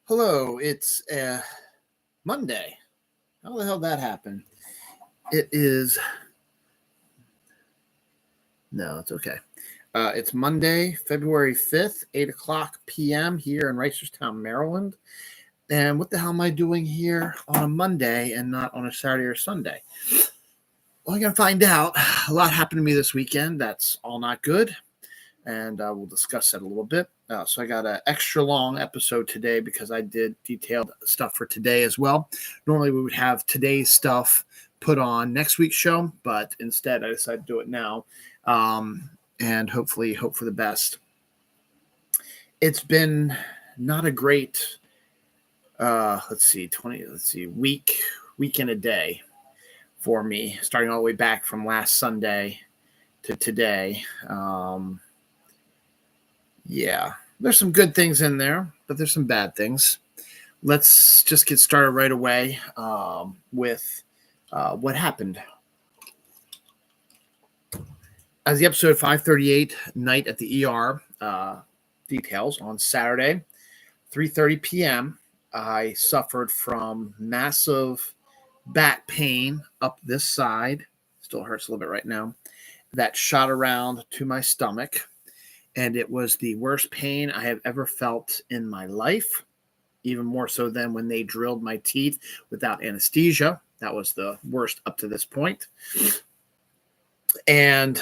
Hello, it's Monday. How the hell that happened? It is no, it's okay. It's Monday, February 5th, 8 o'clock p.m. here in Reisterstown, Maryland. And what the hell am I doing here on a Monday and not on a Saturday or Sunday? Well, I'm going to find out. A lot happened to me this weekend. That's all not good. And we'll discuss that a little bit. So I got an extra long episode today because I did detailed stuff for today as well. Normally we would have today's stuff put on next week's show, but instead I decided to do it now, and hopefully hope for the best. It's been not a great, week and a day for me, starting all the way back from last Sunday to today. Yeah, there's some good things in there, but there's some bad things. Let's just get started right away with what happened. As the episode 538, Night at the ER details, on Saturday, 3:30 p.m., I suffered from massive back pain up this side. Still hurts a little bit right now. That shot around to my stomach. And it was the worst pain I have ever felt in my life, even more so than when they drilled my teeth without anesthesia. That was the worst up to this point. And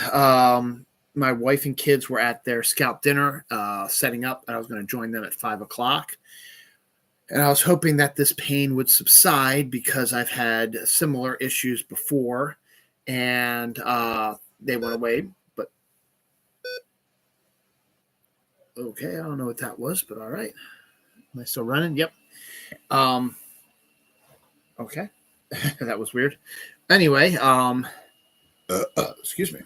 my wife and kids were at their scout dinner setting up. I was going to join them at 5 o'clock. And I was hoping that this pain would subside because I've had similar issues before. And they went away. Okay, I don't know what that was, but all right. Am I still running? Yep. Okay. That was weird. Anyway, excuse me.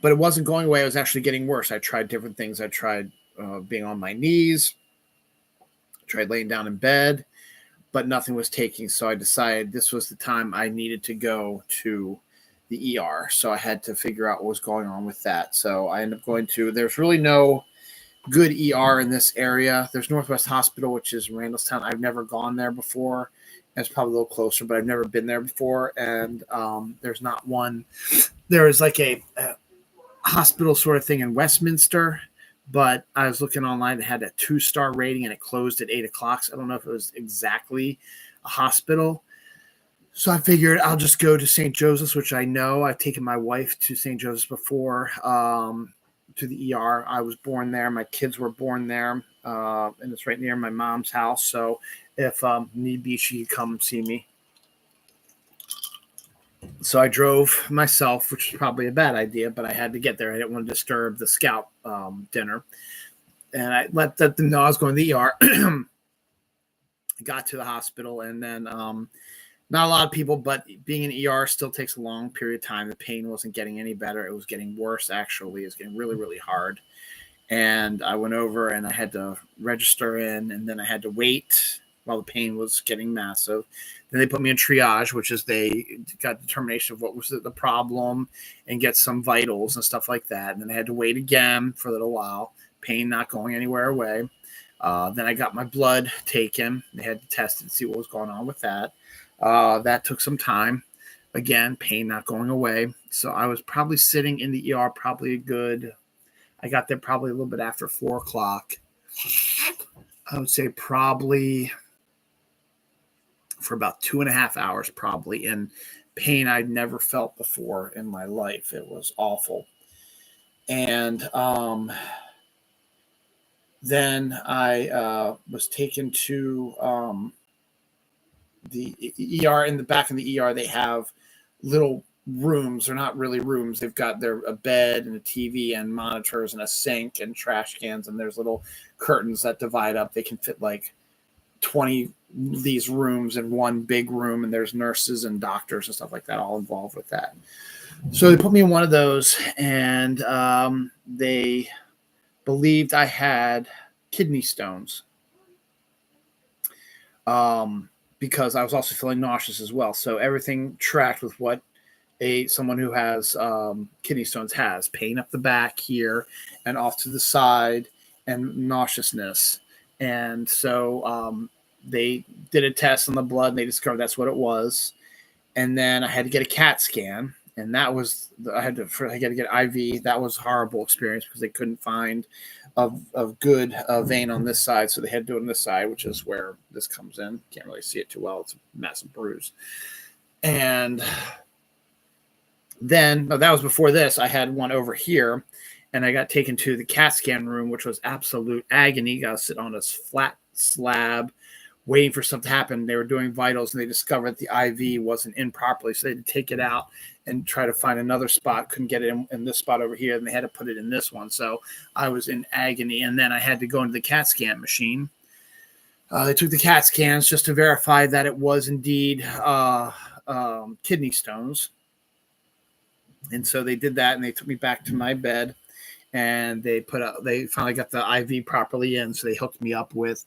But it wasn't going away. It was actually getting worse. I tried different things. I tried being on my knees, tried laying down in bed, but nothing was taking. So I decided this was the time I needed to go to the ER. So I had to figure out what was going on with that. So I ended up going to, there's really no good ER in this area. There's Northwest Hospital, which is Randallstown. I've never gone there before. It's probably a little closer, but I've never been there before. And there's not one. There is like a hospital sort of thing in Westminster, but I was looking online. It had a 2-star rating and it closed at 8 o'clock. So I don't know if it was exactly a hospital. So I figured I'll just go to St. Joseph's, which I know. I've taken my wife to St. Joseph's before, to the ER. I was born there. My kids were born there, and it's right near my mom's house. So if need be, she could come see me. So I drove myself, which was probably a bad idea, but I had to get there. I didn't want to disturb the scout dinner. And I let them know I was going to the ER. Got to the hospital, and then not a lot of people, but being in ER still takes a long period of time. The pain wasn't getting any better. It was getting worse, actually. It was getting really, really hard. And I went over and I had to register in, and then I had to wait while the pain was getting massive. Then they put me in triage, which is they got determination of what was the problem and get some vitals and stuff like that. And then I had to wait again for a little while, pain not going anywhere away. Then I got my blood taken. They had to test it and see what was going on with that. That took some time. Again, pain not going away. So I was probably sitting in the ER I got there probably a little bit after 4 o'clock. I would say probably for about 2.5 hours probably, and pain I'd never felt before in my life. It was awful. And then I was taken to the ER. In the back of the ER, they have little rooms. They're not really rooms. They've got a bed and a TV and monitors and a sink and trash cans, and there's little curtains that divide up. They can fit like 20 these rooms in one big room, and there's nurses and doctors and stuff like that all involved with that. So they put me in one of those, and they believed I had kidney stones. Because I was also feeling nauseous as well. So everything tracked with what someone who has kidney stones has: pain up the back here and off to the side, and nauseousness. And so they did a test on the blood, and they discovered that's what it was. And then I had to get a CAT scan, and that was I had to get IV. That was a horrible experience because they couldn't find a good vein on this side, so they had to do it on this side, which is where this comes in. Can't really see it too well; it's a massive bruise. And then that was before this. I had one over here, and I got taken to the CAT scan room, which was absolute agony. Got to sit on this flat slab waiting for something to happen. They were doing vitals, and they discovered the IV wasn't in properly, so they had to take it out and try to find another spot. Couldn't get it in this spot over here, and they had to put it in this one. So I was in agony, and then I had to go into the CAT scan machine. They took the CAT scans just to verify that it was indeed kidney stones. And so they did that, and they took me back to my bed, and they finally got the IV properly in. So they hooked me up with,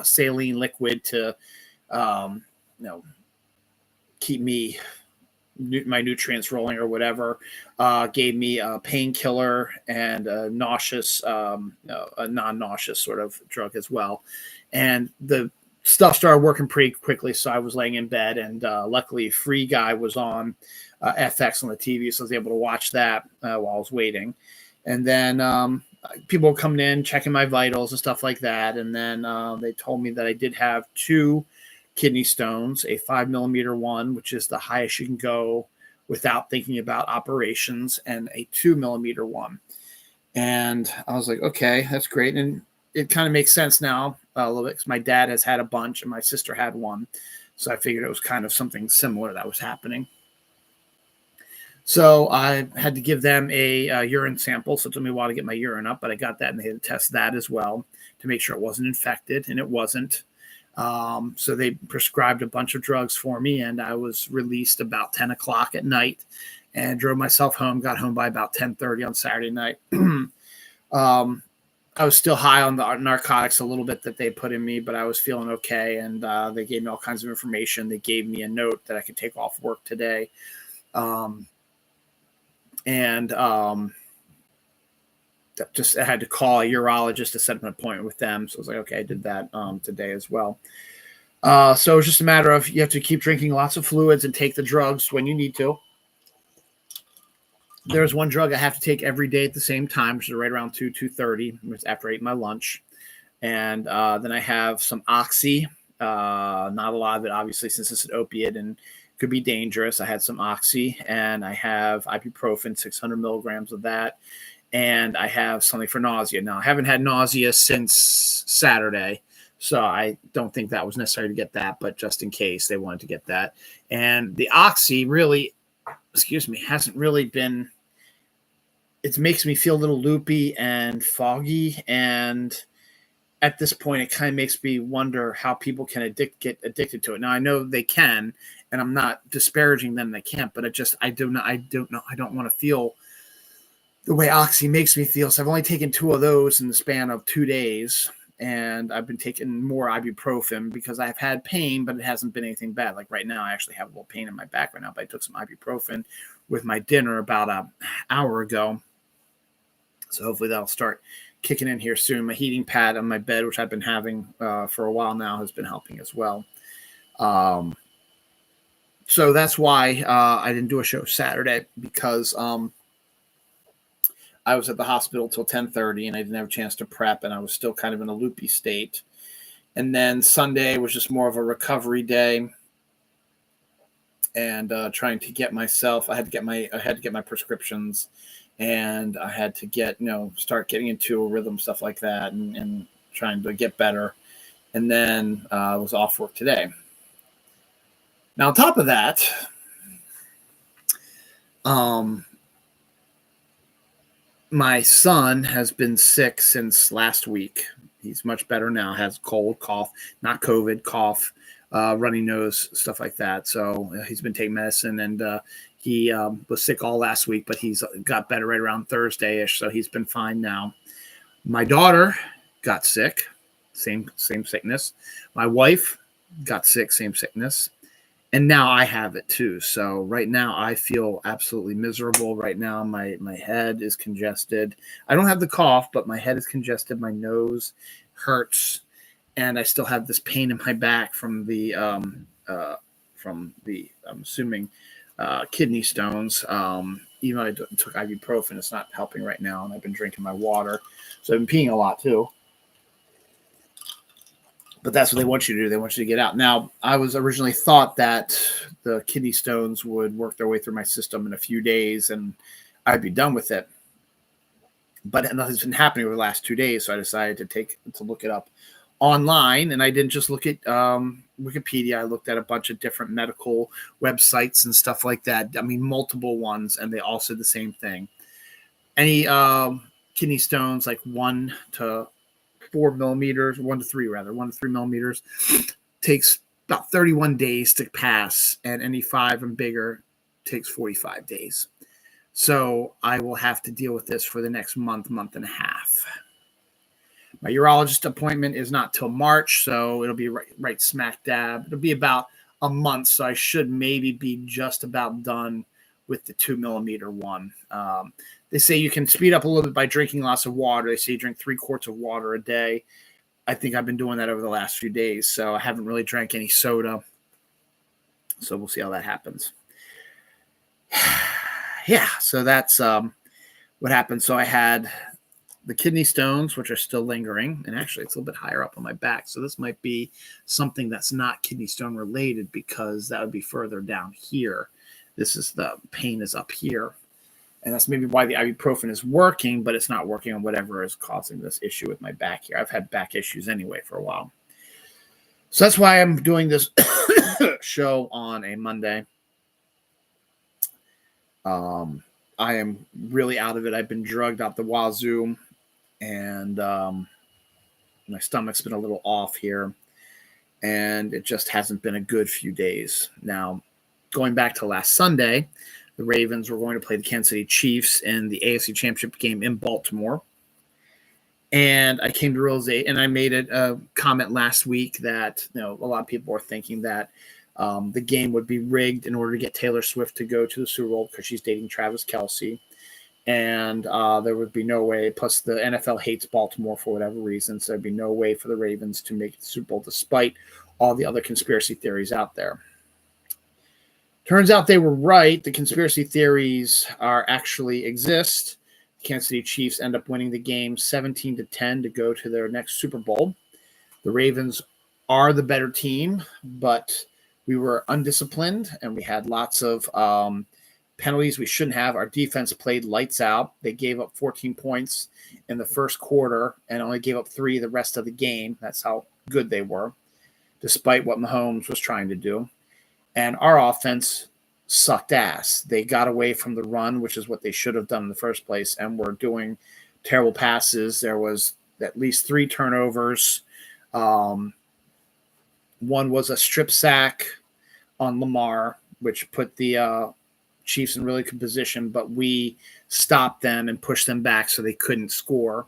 saline liquid to, keep my nutrients rolling or whatever. Gave me a painkiller and a non-nauseous sort of drug as well. And the stuff started working pretty quickly. So I was laying in bed, and luckily Free Guy was on FX on the TV. So I was able to watch that while I was waiting. And then people were coming in, checking my vitals and stuff like that. And then they told me that I did have 2 kidney stones, a 5 millimeter one, which is the highest you can go without thinking about operations, and a 2 millimeter one. And I was like, okay, that's great. And it kind of makes sense now a little bit, because my dad has had a bunch and my sister had one. So I figured it was kind of something similar that was happening. So I had to give them a urine sample. So it took me a while to get my urine up, but I got that, and they had to test that as well to make sure it wasn't infected, and it wasn't. So they prescribed a bunch of drugs for me, and I was released about 10 o'clock at night and drove myself home. Got home by about 10:30 on Saturday night. I was still high on the narcotics a little bit that they put in me, but I was feeling okay. And they gave me all kinds of information. They gave me a note that I could take off work today. Just I had to call a urologist to set up an appointment with them. So I was like, okay, I did that today as well. So it's just a matter of you have to keep drinking lots of fluids and take the drugs when you need to. There's one drug I have to take every day at the same time, which is right around 2:30 after I ate my lunch. And then I have some Oxy. Not a lot of it, obviously, since it's an opiate and could be dangerous. I had some Oxy, and I have ibuprofen, 600 milligrams of that. And I have something for nausea. Now, I haven't had nausea since Saturday, so I don't think that was necessary to get that, but just in case they wanted to get that. And the Oxy really, hasn't really been, it makes me feel a little loopy and foggy. And at this point, it kind of makes me wonder how people can get addicted to it. Now, I know they can, and I'm not disparaging them, they can't, but I don't want to feel the way Oxy makes me feel. So I've only taken 2 of those in the span of 2 days, and I've been taking more ibuprofen because I've had pain, but it hasn't been anything bad. Like right now, I actually have a little pain in my back right now, but I took some ibuprofen with my dinner about an hour ago. So hopefully that'll start kicking in here soon. My heating pad on my bed, which I've been having for a while now, has been helping as well. So that's why I didn't do a show Saturday, because I was at the hospital till 10:30, and I didn't have a chance to prep, and I was still kind of in a loopy state. And then Sunday was just more of a recovery day, and trying to get myself. I had to get my prescriptions, and I had to start getting into a rhythm, stuff like that, and trying to get better. And then I was off work today. Now, on top of that, my son has been sick since last week. He's much better now, has cold, cough, not COVID, cough, runny nose, stuff like that. So he's been taking medicine, and he was sick all last week, but he's got better right around Thursday-ish, so he's been fine now. My daughter got sick, same sickness. My wife got sick, same sickness. And now I have it too. So right now I feel absolutely miserable. Right now my head is congested. I don't have the cough, but my head is congested. My nose hurts, and I still have this pain in my back from the I'm assuming kidney stones. Even though I took ibuprofen, it's not helping right now, and I've been drinking my water, so I've been peeing a lot too. But that's what they want you to do. They want you to get out. Now, I was originally thought that the kidney stones would work their way through my system in a few days and I'd be done with it. But nothing's been happening over the last 2 days, so I decided to look it up online. And I didn't just look at Wikipedia. I looked at a bunch of different medical websites and stuff like that. I mean, multiple ones, and they all said the same thing. Any kidney stones, like 1 to 4 millimeters, 1 to 3 rather, 1 to 3 millimeters, takes about 31 days to pass, and any 5 and bigger takes 45 days. So I will have to deal with this for the next month and a half. My urologist appointment is not till March, so it'll be right smack dab. It'll be about a month, so I should maybe be just about done with the 2 millimeter one. They say you can speed up a little bit by drinking lots of water. They say you drink 3 quarts of water a day. I think I've been doing that over the last few days, so I haven't really drank any soda. So we'll see how that happens. Yeah, so that's what happened. So I had the kidney stones, which are still lingering, and actually it's a little bit higher up on my back. So this might be something that's not kidney stone related, because that would be further down here. This is the pain is up here. And that's maybe why the ibuprofen is working, but it's not working on whatever is causing this issue with my back here. I've had back issues anyway for a while. So that's why I'm doing this show on a Monday. I am really out of it. I've been drugged out the wazoo, and my stomach's been a little off here, and it just hasn't been a good few days. Now, going back to last Sunday, the Ravens were going to play the Kansas City Chiefs in the AFC Championship game in Baltimore. And I came to realize, and I made a comment last week that a lot of people are thinking that the game would be rigged in order to get Taylor Swift to go to the Super Bowl because she's dating Travis Kelce. And there would be no way. Plus, the NFL hates Baltimore for whatever reason, so there'd be no way for the Ravens to make the Super Bowl despite all the other conspiracy theories out there. Turns out they were right. The conspiracy theories actually exist. The Kansas City Chiefs end up winning the game 17-10 to go to their next Super Bowl. The Ravens are the better team, but we were undisciplined and we had lots of penalties we shouldn't have. Our defense played lights out. They gave up 14 points in the first quarter and only gave up 3 the rest of the game. That's how good they were, despite what Mahomes was trying to do. And our offense sucked ass. They got away from the run, which is what they should have done in the first place, and were doing terrible passes. There was at least 3 turnovers. One was a strip sack on Lamar, which put the Chiefs in really good position, but we stopped them and pushed them back so they couldn't score.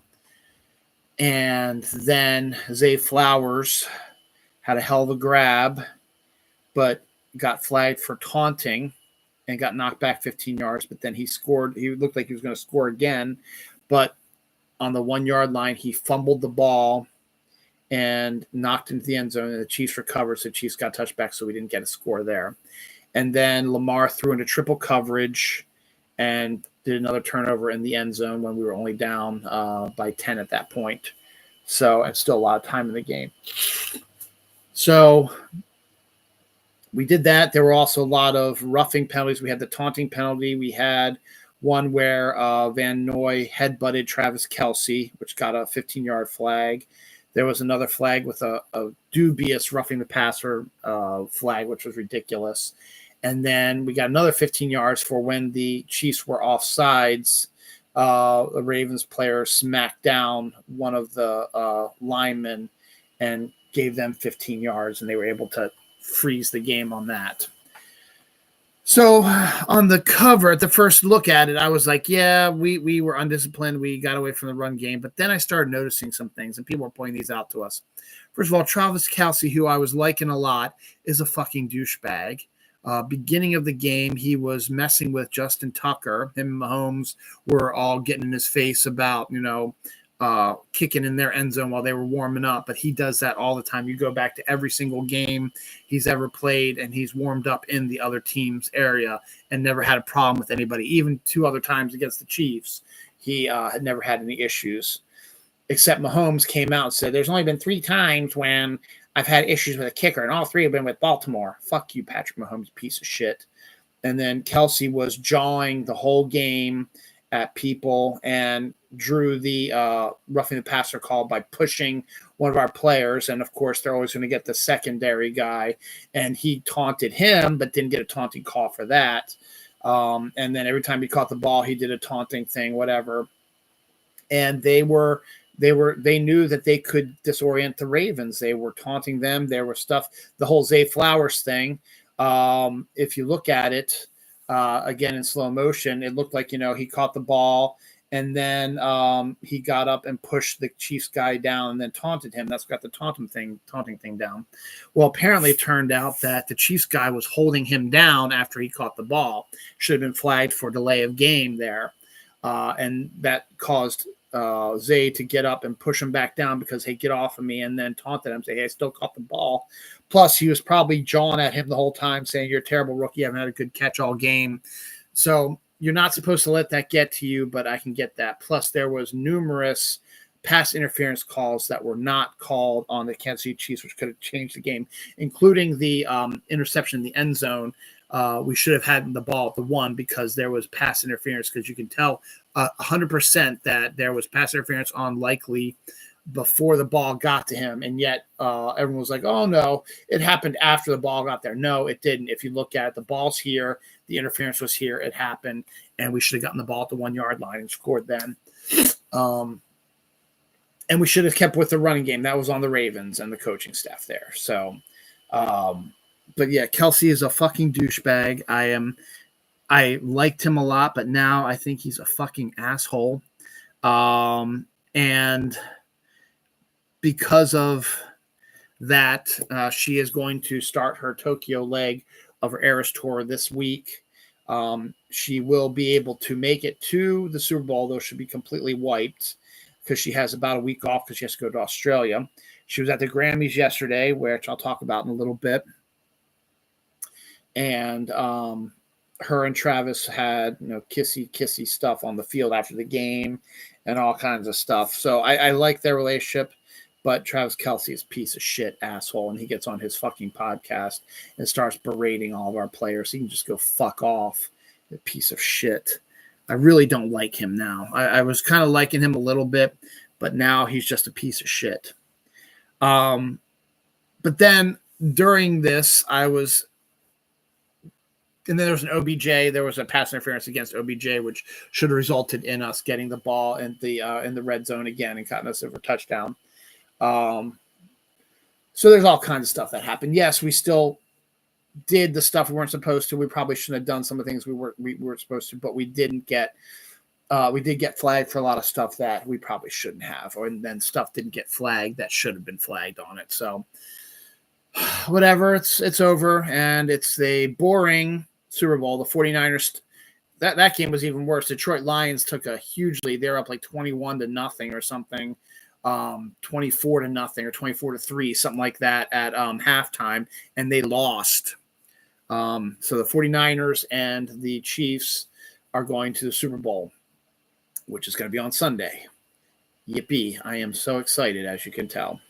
And then Zay Flowers had a hell of a grab, but got flagged for taunting and got knocked back 15 yards, but then he scored. He looked like he was going to score again, but on the 1-yard line, he fumbled the ball and knocked into the end zone, and the Chiefs recovered, so the Chiefs got touchback, so we didn't get a score there. And then Lamar threw into triple coverage and did another turnover in the end zone when we were only down by 10 at that point. So, and still a lot of time in the game. So we did that. There were also a lot of roughing penalties. We had the taunting penalty. We had one where Van Noy headbutted Travis Kelce, which got a 15-yard flag. There was another flag with a dubious roughing the passer flag, which was ridiculous. And then we got another 15 yards for when the Chiefs were offsides. The Ravens player smacked down one of the linemen and gave them 15 yards, and they were able to freeze the game on that. So on the cover, at the first look at it, I was like, yeah, we were undisciplined. We got away from the run game. But then I started noticing some things, and people were pointing these out to us. First of all, Travis Kelce, who I was liking a lot, is a fucking douchebag. Beginning of the game, he was messing with Justin Tucker. Him and Mahomes were all getting in his face about, kicking in their end zone while they were warming up. But he does that all the time. You go back to every single game he's ever played, and he's warmed up in the other team's area and never had a problem with anybody. Even 2 other times against the Chiefs, he had never had any issues. Except Mahomes came out and said, there's only been 3 times when I've had issues with a kicker, and all 3 have been with Baltimore. Fuck you, Patrick Mahomes, piece of shit. And then Kelsey was jawing the whole game at people and drew the roughing the passer call by pushing one of our players. And, of course, they're always going to get the secondary guy. And he taunted him but didn't get a taunting call for that. And then every time he caught the ball, he did a taunting thing, whatever. And they knew that they could disorient the Ravens. They were taunting them. There was stuff, the whole Zay Flowers thing. If you look at it again in slow motion, it looked like, he caught the ball and then he got up and pushed the Chiefs guy down and then taunted him. That's got the taunting thing down. Well, apparently it turned out that the Chiefs guy was holding him down after he caught the ball. Should have been flagged for delay of game there. And that caused Zay to get up and push him back down because, hey, get off of me, and then taunted him, say, hey, I still caught the ball. Plus, he was probably jawing at him the whole time, saying, you're a terrible rookie, you haven't had a good catch all game. So you're not supposed to let that get to you, but I can get that. Plus, there was numerous pass interference calls that were not called on the Kansas City Chiefs, which could have changed the game, including the interception in the end zone. We should have had the ball at the 1 because there was pass interference, because you can tell 100% that there was pass interference on Likely before the ball got to him. And yet everyone was like, oh, no, it happened after the ball got there. No, it didn't. If you look at it, the ball's here. The interference was here. It happened. And we should have gotten the ball at the 1-yard line and scored then. And we should have kept with the running game. That was on the Ravens and the coaching staff there. So, but yeah, Kelsey is a fucking douchebag. I liked him a lot, but now I think he's a fucking asshole. And because of that, she is going to start her Tokyo leg of her Eras Tour this week. She will be able to make it to the Super Bowl, though she'll be completely wiped because she has about a week off because she has to go to Australia. She was at the Grammys yesterday, which I'll talk about in a little bit. And her and Travis had, kissy stuff on the field after the game and all kinds of stuff. So I like their relationship, but Travis Kelce is a piece of shit asshole, and he gets on his fucking podcast and starts berating all of our players. He can just go fuck off, a piece of shit. I really don't like him now. I was kind of liking him a little bit, but now he's just a piece of shit. But then during this, and then there was an OBJ. There was a pass interference against OBJ, which should have resulted in us getting the ball in the red zone again and cutting us over touchdown. So there's all kinds of stuff that happened. Yes, we still did the stuff we weren't supposed to. We probably shouldn't have done some of the things we were supposed to, but we didn't get. We did get flagged for a lot of stuff that we probably shouldn't have, and then stuff didn't get flagged that should have been flagged on it. So whatever, it's over, and it's a boring Super Bowl. The 49ers, that game was even worse. Detroit Lions took a huge lead. They're up like 21-0 or something, 24-0 or 24-3, something like that at halftime, and they lost. So the 49ers and the Chiefs are going to the Super Bowl, which is going to be on Sunday. Yippee. I am so excited, as you can tell.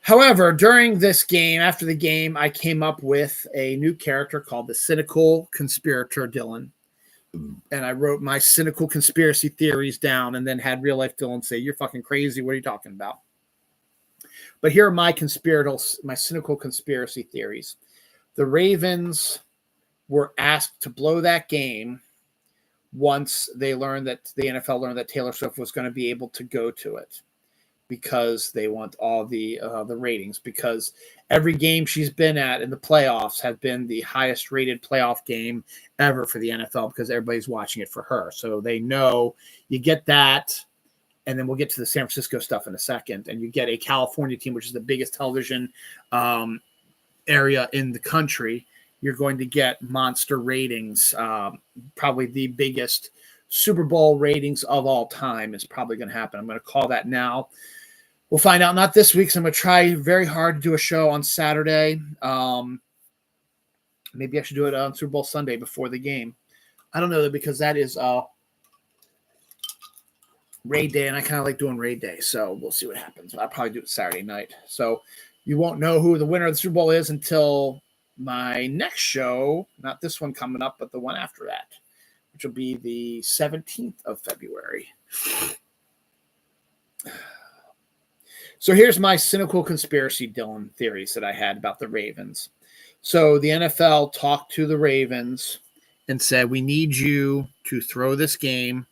However, during this game, after the game, I came up with a new character called the Cynical Conspirator Dylan. And I wrote my cynical conspiracy theories down and then had real life Dylan say, you're fucking crazy. What are you talking about? But here are my cynical conspiracy theories. The Ravens were asked to blow that game once the NFL learned that Taylor Swift was going to be able to go to it, because they want all the ratings, because every game she's been at in the playoffs has been the highest rated playoff game ever for the NFL, because everybody's watching it for her. So they know you get that. And then we'll get to the San Francisco stuff in a second. And you get a California team, which is the biggest television area in the country. you're going to get monster ratings. Probably the biggest Super Bowl ratings of all time is probably going to happen. I'm going to call that now. We'll find out not this week, so I'm going to try very hard to do a show on Saturday. Maybe I should do it on Super Bowl Sunday before the game. I don't know, because that is raid day, and I kind of like doing raid day, so we'll see what happens. I'll probably do it Saturday night. So you won't know who the winner of the Super Bowl is until my next show, not this one coming up, but the one after that, which will be the 17th of February. So here's my cynical conspiracy, Dylan, theories that I had about the Ravens. So the NFL talked to the Ravens and said, we need you to throw this game.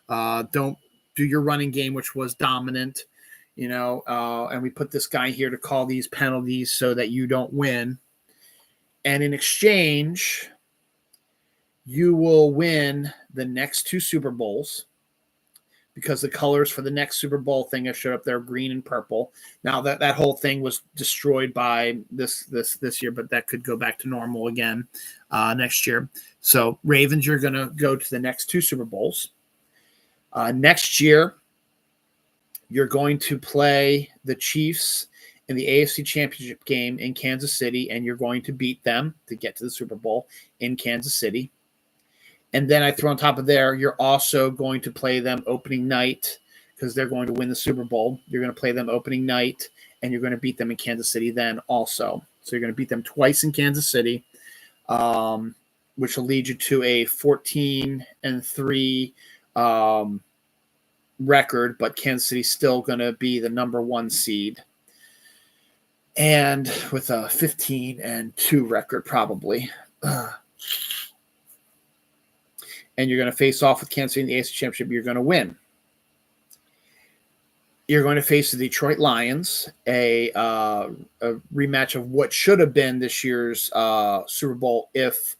Don't do your running game, which was dominant, and we put this guy here to call these penalties so that you don't win. And in exchange, you will win the next 2 Super Bowls, because the colors for the next Super Bowl thing have showed up there, green and purple. Now that whole thing was destroyed by this year, but that could go back to normal again next year. So Ravens, you're going to go to the next 2 Super Bowls. Next year, you're going to play the Chiefs in the AFC Championship game in Kansas City, and you're going to beat them to get to the Super Bowl in Kansas City. And then I throw on top of there, you're also going to play them opening night, because they're going to win the Super Bowl. You're going to play them opening night, and you're going to beat them in Kansas City then also. So you're going to beat them twice in Kansas City, which will lead you to a 14-3 record, but Kansas City's still going to be the number 1 seed. And with a 15-2 record, probably. And you're going to face off with Kansas City in the AFC Championship. You're going to win. You're going to face the Detroit Lions, a rematch of what should have been this year's Super Bowl if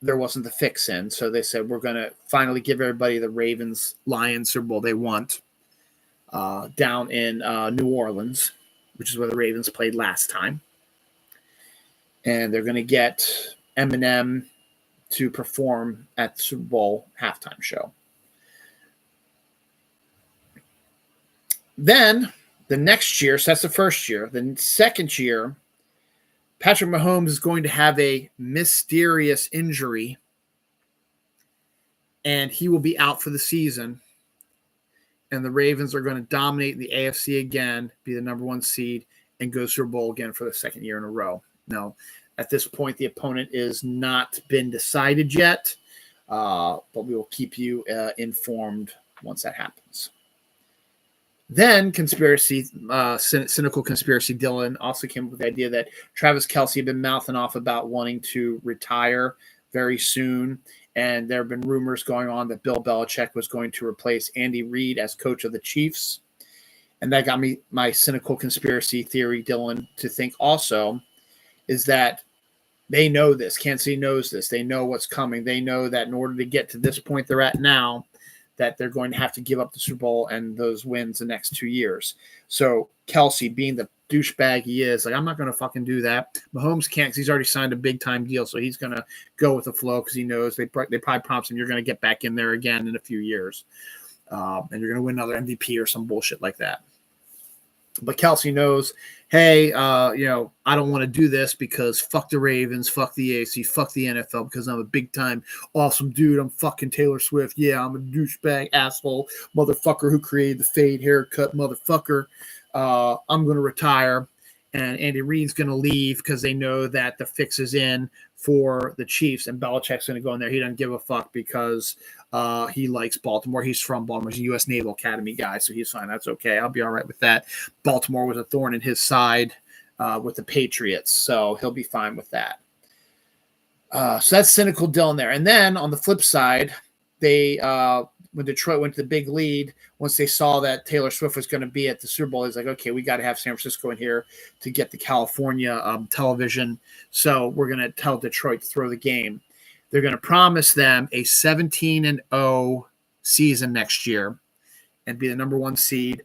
there wasn't the fix in. So they said, we're going to finally give everybody the Ravens-Lions Super Bowl they want down in New Orleans, which is where the Ravens played last time. And they're going to get Eminem to perform at the Super Bowl halftime show. Then the next year, so that's the first year. The second year, Patrick Mahomes is going to have a mysterious injury, and he will be out for the season. And the Ravens are going to dominate the AFC again, be the number 1 seed, and go Super Bowl again for the second year in a row. Now, at this point, the opponent is not been decided yet, but we will keep you informed once that happens. Then cynical conspiracy Dylan also came up with the idea that Travis Kelce had been mouthing off about wanting to retire very soon. And there have been rumors going on that Bill Belichick was going to replace Andy Reid as coach of the Chiefs. And that got me my cynical conspiracy theory, Dylan, to think also is that they know this. Kansas City knows this. They know what's coming. They know that in order to get to this point they're at now, that they're going to have to give up the Super Bowl and those wins the next 2 years. So Kelce, being the douchebag he is, like, I'm not going to fucking do that. Mahomes can't, because he's already signed a big-time deal, so he's going to go with the flow because he knows they probably promise him you're going to get back in there again in a few years. And you're going to win another MVP or some bullshit like that. But Kelce knows, hey, I don't want to do this because fuck the Ravens, fuck the AFC, fuck the NFL, because I'm a big-time awesome dude. I'm fucking Taylor Swift. Yeah, I'm a douchebag, asshole, motherfucker who created the fade haircut, motherfucker. I'm going to retire. And Andy Reid's going to leave because they know that the fix is in for the Chiefs, and Belichick's going to go in there. He doesn't give a fuck because he likes Baltimore. He's from Baltimore. He's a U.S. Naval Academy guy, so he's fine. That's okay. I'll be all right with that. Baltimore was a thorn in his side with the Patriots, so he'll be fine with that. So that's cynical Dylan there. And then on the flip side, they when Detroit went to the big lead, once they saw that Taylor Swift was going to be at the Super Bowl, he's like, okay, we got to have San Francisco in here to get the California television. So we're going to tell Detroit to throw the game. They're going to promise them a 17-0 season next year and be the number 1 seed.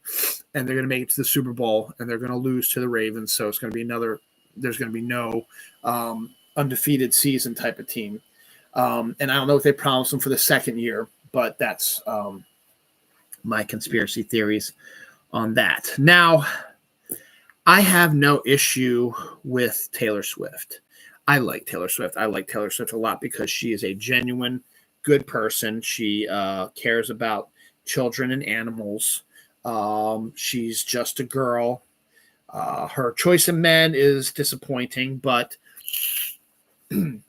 And they're going to make it to the Super Bowl, and they're going to lose to the Ravens. So it's going to be there's going to be no undefeated season type of team. And I don't know what they promised them for the second year, but that's my conspiracy theories on that. Now, I have no issue with Taylor Swift. I like Taylor Swift. I like Taylor Swift a lot because she is a genuine good person. She cares about children and animals. She's just a girl. Her choice of men is disappointing, but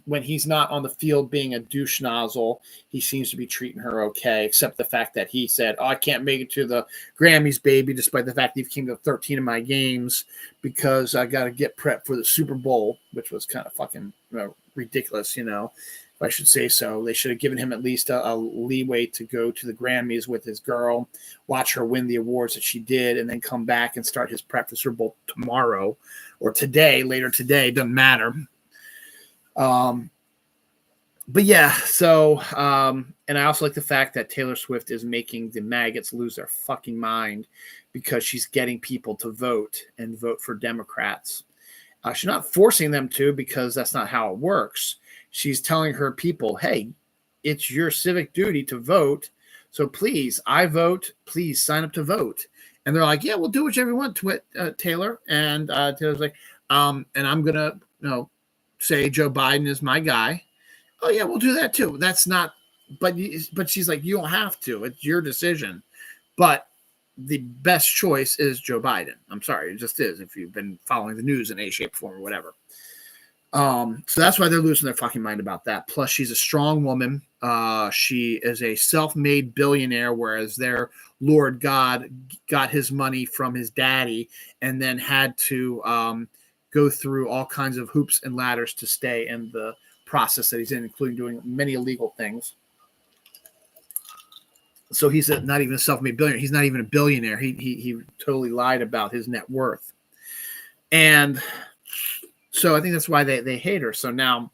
when he's not on the field being a douche nozzle, he seems to be treating her okay, except the fact that he said, "Oh, I can't make it to the Grammys, baby," despite the fact that he came to 13 of my games because I got to get prepped for the Super Bowl, which was kind of fucking ridiculous, if I should say so. They should have given him at least a leeway to go to the Grammys with his girl, watch her win the awards that she did, and then come back and start his prep for Super Bowl tomorrow or today, later today, doesn't matter. But yeah, so, and I also like the fact that Taylor Swift is making the maggots lose their fucking mind because she's getting people to vote and vote for Democrats. She's not forcing them to because that's not how it works. She's telling her people, hey, it's your civic duty to vote. So please, I vote. Please sign up to vote. And they're like, yeah, we'll do whatever you want to it, Taylor. And Taylor's like, and I'm going to, say Joe Biden is my guy. Oh yeah, we'll do that too. That's not, but she's like, you don't have to. It's your decision. But the best choice is Joe Biden. I'm sorry, it just is. If you've been following the news in any shape, form, or whatever. So that's why they're losing their fucking mind about that. Plus, she's a strong woman. She is a self-made billionaire, whereas their Lord God got his money from his daddy and then had to go through all kinds of hoops and ladders to stay in the process that he's in, including doing many illegal things. So he's not even a self-made billionaire. He's not even a billionaire. He totally lied about his net worth. And so I think that's why they hate her. So now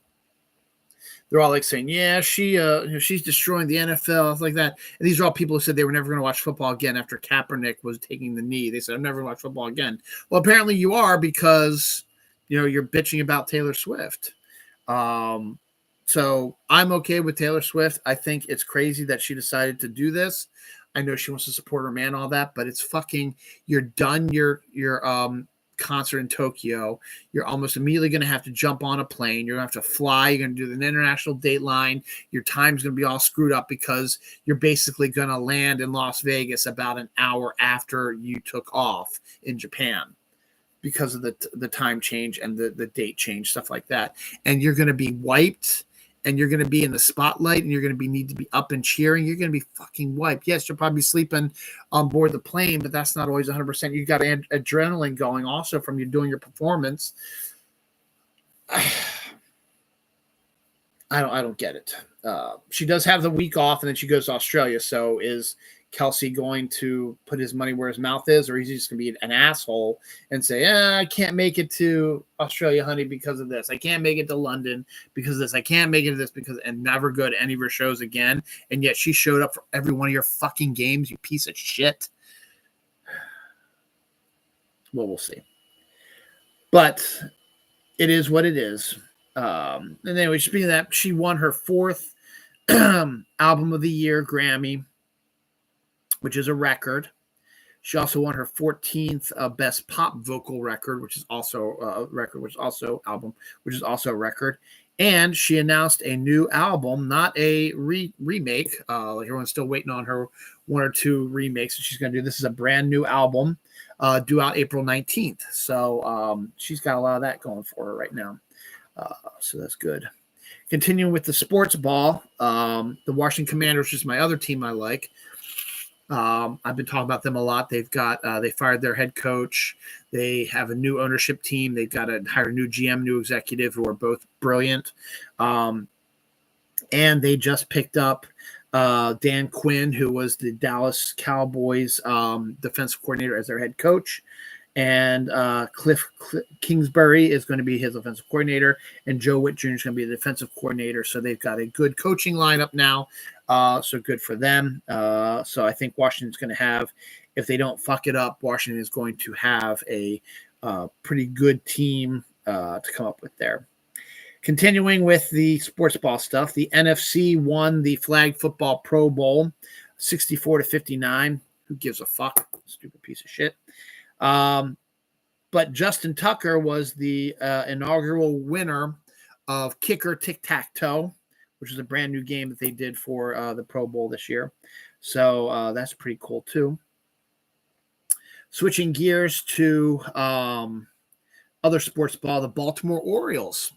they're all like saying, yeah, she's destroying the NFL, stuff like that. And these are all people who said they were never going to watch football again after Kaepernick was taking the knee. They said, I'm never going to watch football again. Well, apparently you are because, you're bitching about Taylor Swift. So I'm okay with Taylor Swift. I think it's crazy that she decided to do this. I know she wants to support her man, all that, but it's fucking, you're done your concert in Tokyo. You're almost immediately going to have to jump on a plane. You're going to have to fly. You're going to do an international date line. Your time's going to be all screwed up because you're basically going to land in Las Vegas about an hour after you took off in Japan because of the time change and the date change, stuff like that. And you're going to be wiped and you're going to be in the spotlight and you're going to need to be up and cheering. You're going to be fucking wiped. Yes, you'll probably be sleeping on board the plane, but that's not always 100%. You got adrenaline going also from you doing your performance. I don't get it. She does have the week off and then she goes to Australia. So is Kelsey going to put his money where his mouth is, or is he just going to be an asshole and say, I can't make it to Australia, honey, because of this. I can't make it to London because of this. I can't make it to this and never go to any of her shows again. And yet she showed up for every one of your fucking games, you piece of shit. Well, we'll see. But it is what it is. And anyway, speaking of that, she won her 4th Album of the Year Grammy, which is a record. She also won her 14th Best Pop Vocal Record, which is also a record, which is also album, which is also a record. And she announced a new album, not a remake. Like everyone's still waiting on her 1 or 2 remakes that she's going to do. This is a brand new album due out April 19th. So she's got a lot of that going for her right now. So that's good. Continuing with the sports ball, the Washington Commanders, which is my other team I like. I've been talking about them a lot. They've got they fired their head coach. They have a new ownership team. They've got to hire a new GM, new executive, who are both brilliant. And they just picked up Dan Quinn, who was the Dallas Cowboys defensive coordinator, as their head coach. And Cliff Kingsbury is going to be his offensive coordinator, and Joe Witt Jr. is going to be the defensive coordinator. So they've got a good coaching lineup now. So good for them. So I think Washington's going to have, if they don't fuck it up, Washington is going to have a pretty good team to come up with there. Continuing with the sports ball stuff, the NFC won the flag football Pro Bowl 64-59. Who gives a fuck? Stupid piece of shit. But Justin Tucker was the inaugural winner of Kicker Tic-Tac-Toe, which is a brand new game that they did for the Pro Bowl this year. So that's pretty cool, too. Switching gears to other sports ball, the Baltimore Orioles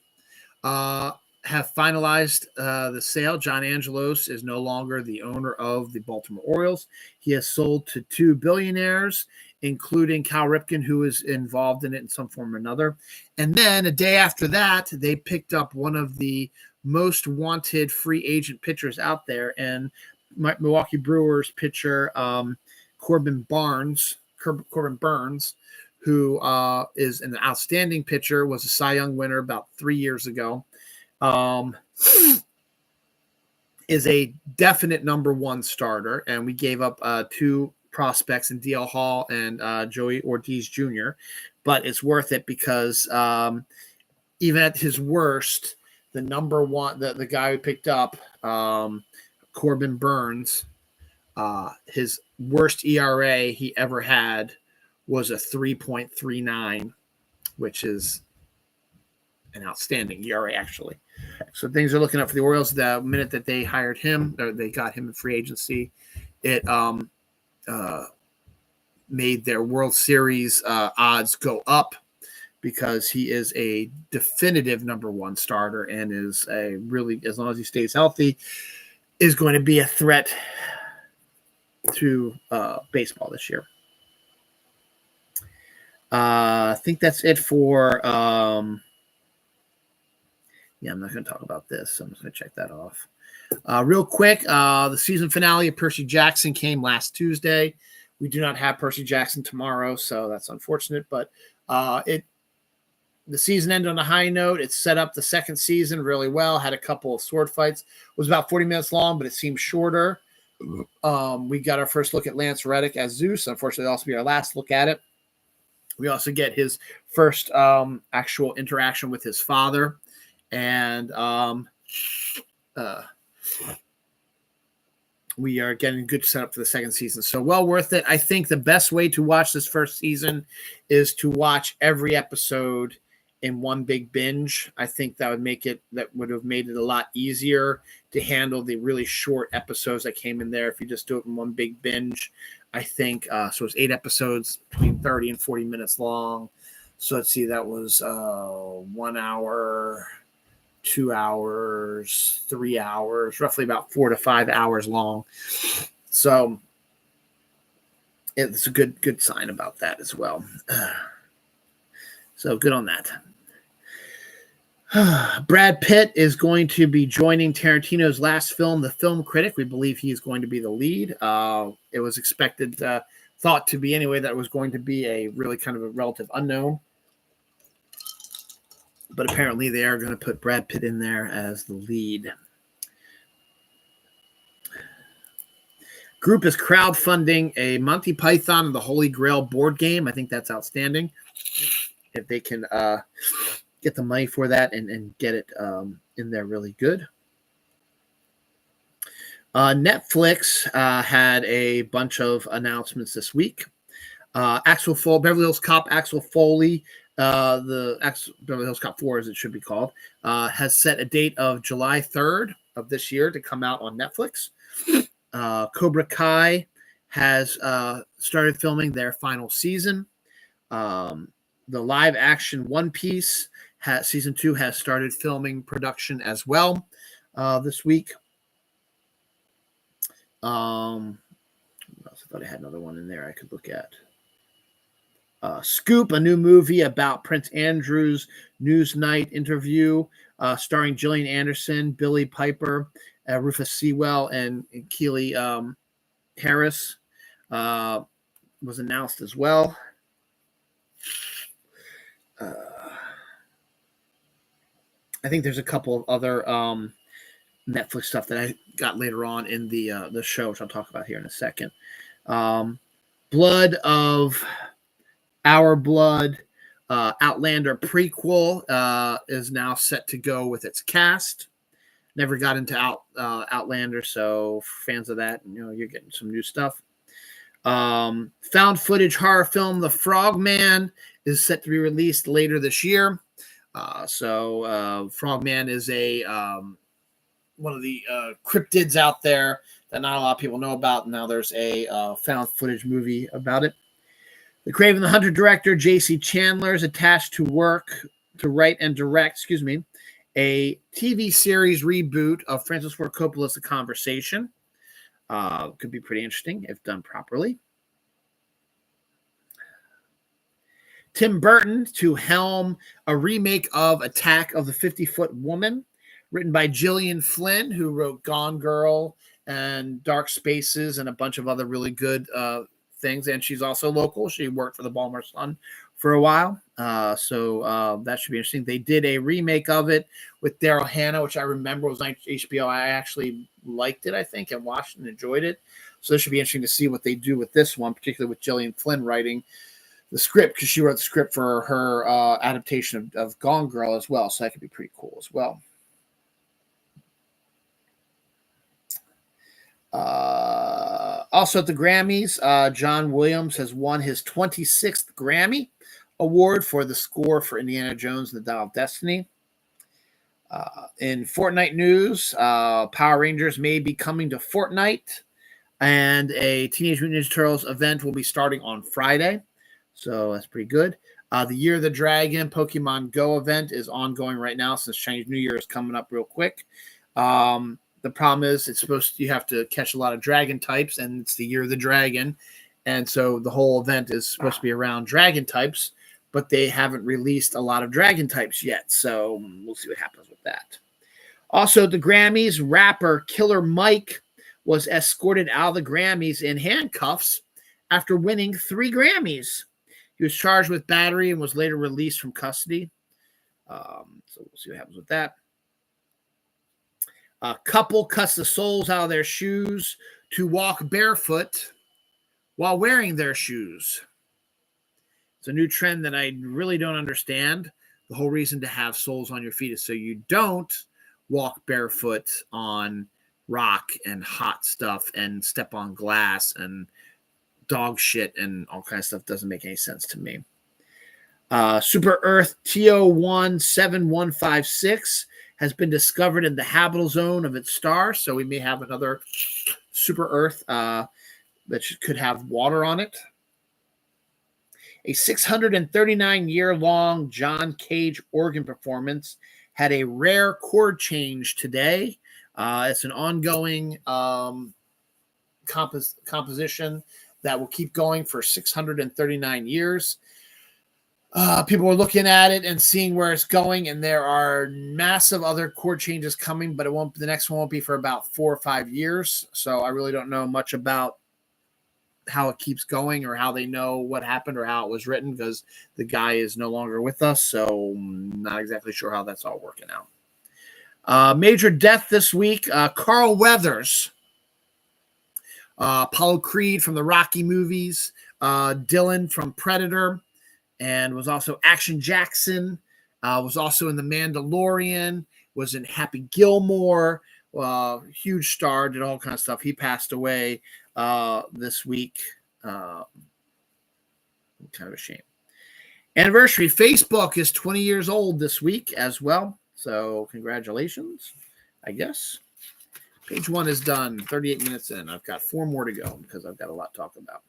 have finalized the sale. John Angelos is no longer the owner of the Baltimore Orioles. He has sold to two billionaires, including Cal Ripken, who is involved in it in some form or another. And then a day after that, they picked up one of the most wanted free agent pitchers out there, and Milwaukee Brewers pitcher Corbin Burns, who is an outstanding pitcher, was a Cy Young winner about 3 years ago, is a definite number one starter. And we gave up two prospects in DL Hall and Joey Ortiz Jr., but it's worth it because even at his worst, the number one, the guy who picked up, Corbin Burns, his worst ERA he ever had was a 3.39, which is an outstanding ERA, actually. So things are looking up for the Orioles. The minute that they hired him, or they got him in free agency, it made their World Series odds go up because he is a definitive number one starter and is a really, as long as he stays healthy, is going to be a threat to baseball this year. I think that's it for I'm not going to talk about this, so I'm just going to check that off. Real quick, the season finale of Percy Jackson came last Tuesday. We do not have Percy Jackson tomorrow, so that's unfortunate, but the season ended on a high note. It set up the second season really well, had a couple of sword fights. It was about 40 minutes long, but it seemed shorter. We got our first look at Lance Reddick as Zeus. Unfortunately, it'll also be our last look at it. We also get his first actual interaction with his father. And we are getting a good setup for the second season. So well worth it. I think the best way to watch this first season is to watch every episode in one big binge. I think that would have made it a lot easier to handle the really short episodes that came in there if you just do it in one big binge. I think so it's 8 episodes between 30 and 40 minutes long. So let's see, that was 1 hour, 2 hours, 3 hours, roughly about 4 to 5 hours long. So it's a good sign about that as well. So good on that. Brad Pitt is going to be joining Tarantino's last film, The Film Critic. We believe he is going to be the lead. It was expected, thought to be anyway, that it was going to be a really kind of a relative unknown. But apparently they are going to put Brad Pitt in there as the lead. Group is crowdfunding a Monty Python and the Holy Grail board game. I think that's outstanding. If they can get the money for that and get it in there really good. Netflix had a bunch of announcements this week. Beverly Hills Cop Axel Foley, Beverly Hills Cop 4 as it should be called, has set a date of July 3rd of this year to come out on Netflix. Cobra Kai has started filming their final season. The live action One Piece season 2 has started filming production as well this week. I thought I had another one in there I could look at. Scoop, a new movie about Prince Andrew's Newsnight interview, starring Gillian Anderson, Billy Piper, Rufus Sewell, and Keely Harris, was announced as well. I think there's a couple of other Netflix stuff that I got later on in the show, which I'll talk about here in a second. Blood of Our Blood Outlander prequel is now set to go with its cast. Never got into Outlander, so fans of that, you're getting some new stuff. Found footage horror film The Frogman is set to be released later this year. Frogman is one of the cryptids out there that not a lot of people know about. Now there's a found footage movie about it. The Craven the Hunter director J.C. Chandler is attached to work to write and direct, a TV series reboot of Francis Ford Coppola's The Conversation. Could be pretty interesting if done properly. Tim Burton to helm a remake of Attack of the 50-Foot Woman, written by Gillian Flynn, who wrote Gone Girl and Dark Spaces and a bunch of other really good things. And she's also local. She worked for the Baltimore Sun for a while. So that should be interesting. They did a remake of it with Daryl Hannah, which I remember was on HBO. I actually liked it, I think, and watched and enjoyed it. So this should be interesting to see what they do with this one, particularly with Gillian Flynn writing the script, because she wrote the script for her adaptation of Gone Girl as well. So that could be pretty cool as well. Also at the Grammys, John Williams has won his 26th Grammy Award for the score for Indiana Jones and the Dial of Destiny. In Fortnite news, Power Rangers may be coming to Fortnite, and a Teenage Mutant Ninja Turtles event will be starting on Friday. So that's pretty good. The Year of the Dragon Pokemon Go event is ongoing right now since Chinese New Year is coming up real quick. The problem is you have to catch a lot of dragon types, and it's the Year of the Dragon. And so the whole event is supposed to be around dragon types, but they haven't released a lot of dragon types yet. So we'll see what happens with that. Also, the Grammys, rapper Killer Mike was escorted out of the Grammys in handcuffs after winning 3 Grammys. He was charged with battery and was later released from custody. So we'll see what happens with that. A couple cuts the soles out of their shoes to walk barefoot while wearing their shoes. It's a new trend that I really don't understand. The whole reason to have soles on your feet is so you don't walk barefoot on rock and hot stuff and step on glass and dog shit and all kinds of stuff. Doesn't make any sense to me. Super Earth TO17156 has been discovered in the habitable zone of its star, so we may have another Super Earth that could have water on it. A 639-year-long John Cage organ performance had a rare chord change today. It's an ongoing composition that will keep going for 639 years. People are looking at it and seeing where it's going, and there are massive other chord changes coming, but the next one won't be for about 4 or 5 years. So I really don't know much about how it keeps going or how they know what happened or how it was written, because the guy is no longer with us. So I'm not exactly sure how that's all working out. Major death this week, Carl Weathers. Apollo Creed from the Rocky movies, Dylan from Predator, and was also Action Jackson, was also in The Mandalorian, was in Happy Gilmore, huge star, did all kinds of stuff. He passed away this week. Kind of a shame. Anniversary. Facebook is 20 years old this week as well. So congratulations, I guess. Page 1 is done, 38 minutes in. I've got 4 more to go because I've got a lot to talk about.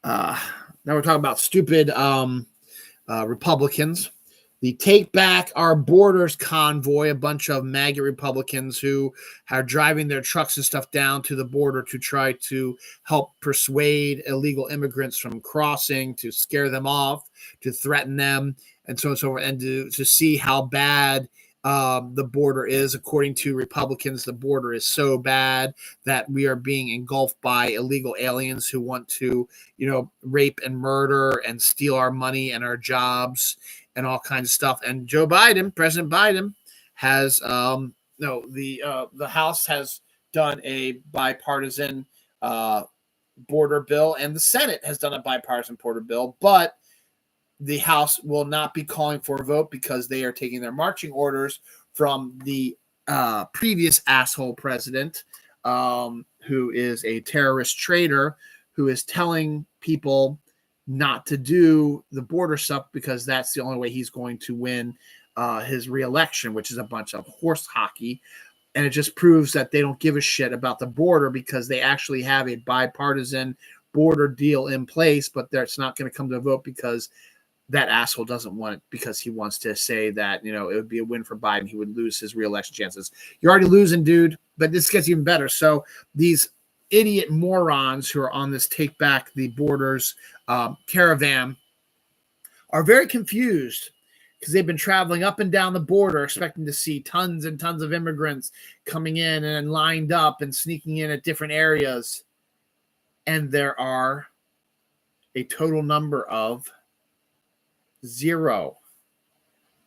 Now we're talking about stupid Republicans. The Take Back Our Borders convoy, a bunch of MAGA Republicans who are driving their trucks and stuff down to the border to try to help persuade illegal immigrants from crossing, to scare them off, to threaten them, and so on and so forth, and to see how bad the border is. According to Republicans, the border is so bad that we are being engulfed by illegal aliens who want to, rape and murder and steal our money and our jobs and all kinds of stuff. And President Biden has, the House has done a bipartisan border bill, and the Senate has done a bipartisan border bill, but the House will not be calling for a vote because they are taking their marching orders from the previous asshole president, who is a terrorist traitor, who is telling people not to do the border stuff because that's the only way he's going to win his reelection, which is a bunch of horse hockey. And it just proves that they don't give a shit about the border because they actually have a bipartisan border deal in place, but it's not going to come to a vote because that asshole doesn't want it, because he wants to say that, it would be a win for Biden. He would lose his reelection chances. You're already losing, dude, but this gets even better. So these idiot morons who are on this take back the borders caravan are very confused because they've been traveling up and down the border expecting to see tons and tons of immigrants coming in and lined up and sneaking in at different areas. And there are a total number of 0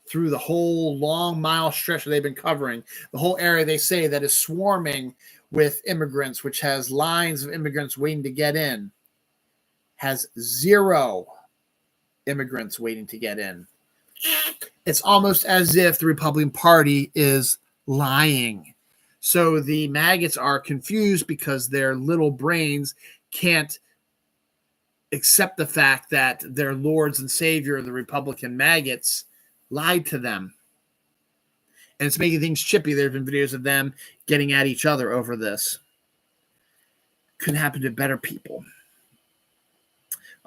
through the whole long mile stretch that they've been covering. The whole area, they say, that is swarming with immigrants, which has lines of immigrants waiting to get in, has 0 immigrants waiting to get in. It's almost as if the Republican Party is lying. So the maggots are confused because their little brains can't accept the fact that their lords and savior, the Republican maggots, lied to them. And it's making things chippy. There have been videos of them getting at each other over this. Couldn't happen to better people.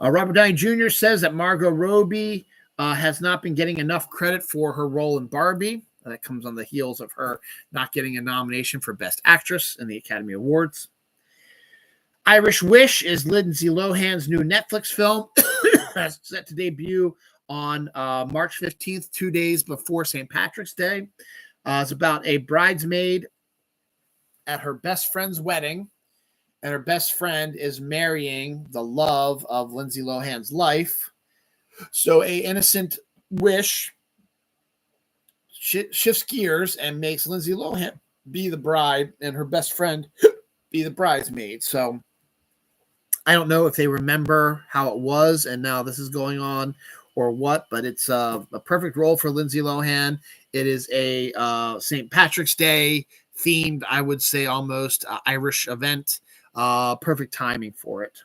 Robert Downey Jr. says that Margot Robbie has not been getting enough credit for her role in Barbie. That comes on the heels of her not getting a nomination for Best Actress in the Academy Awards. Irish Wish is Lindsay Lohan's new Netflix film. That's set to debut on March 15th, 2 days before St. Patrick's Day. It's about a bridesmaid at her best friend's wedding, and her best friend is marrying the love of Lindsay Lohan's life. So a innocent wish shifts gears and makes Lindsay Lohan be the bride and her best friend be the bridesmaid. So I don't know if they remember how it was and now this is going on or what, but it's a perfect role for Lindsay Lohan. It is a St. Patrick's Day themed, I would say almost Irish event. Perfect timing for it.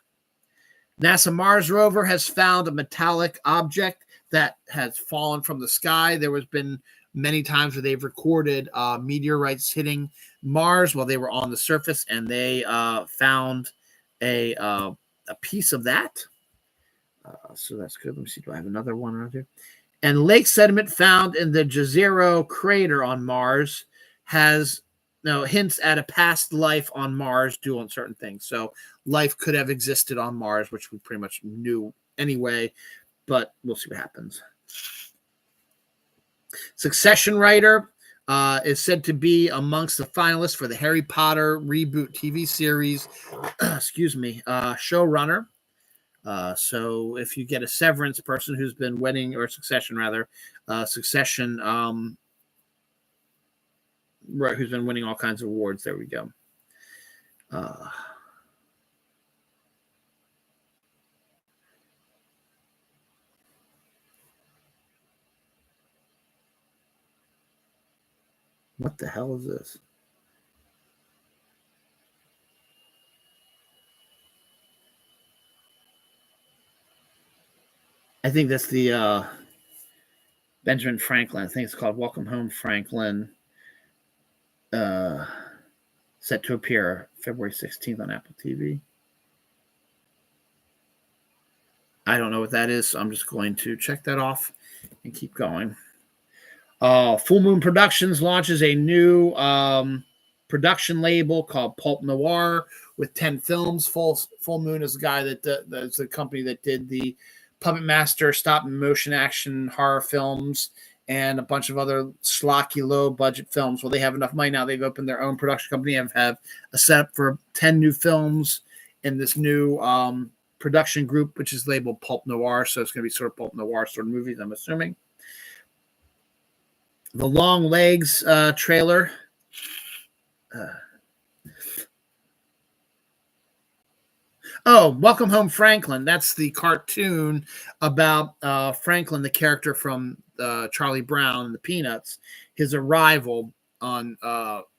NASA Mars rover has found a metallic object that has fallen from the sky. There has been many times where they've recorded meteorites hitting Mars while they were on the surface, and they found a piece of that. So that's good. Let me see. Do I have another one around here? And lake sediment found in the Jezero crater on Mars has hints at a past life on Mars doing certain things. So life could have existed on Mars, which we pretty much knew anyway, but we'll see what happens. Succession writer is said to be amongst the finalists for the Harry Potter reboot TV series. Showrunner. So if you get a Severance person who's been winning, or Succession rather, Succession, right, who's been winning all kinds of awards. There we go. What the hell is this? I think that's the Benjamin Franklin. I think it's called Welcome Home, Franklin. Set to appear February 16th on Apple TV. I don't know what that is, so I'm just going to check that off and keep going. Full Moon Productions launches a new production label called Pulp Noir with 10 films. Full Moon is the guy that's the company that did the Puppet Master stop motion action horror films and a bunch of other schlocky low budget films. Well, they have enough money now. They've opened their own production company and have a setup for 10 new films in this new production group, which is labeled Pulp Noir. So it's going to be sort of Pulp Noir sort of movies, I'm assuming. The Long Legs trailer. Oh, Welcome Home Franklin. That's the cartoon about Franklin, the character from Charlie Brown and the Peanuts, his arrival on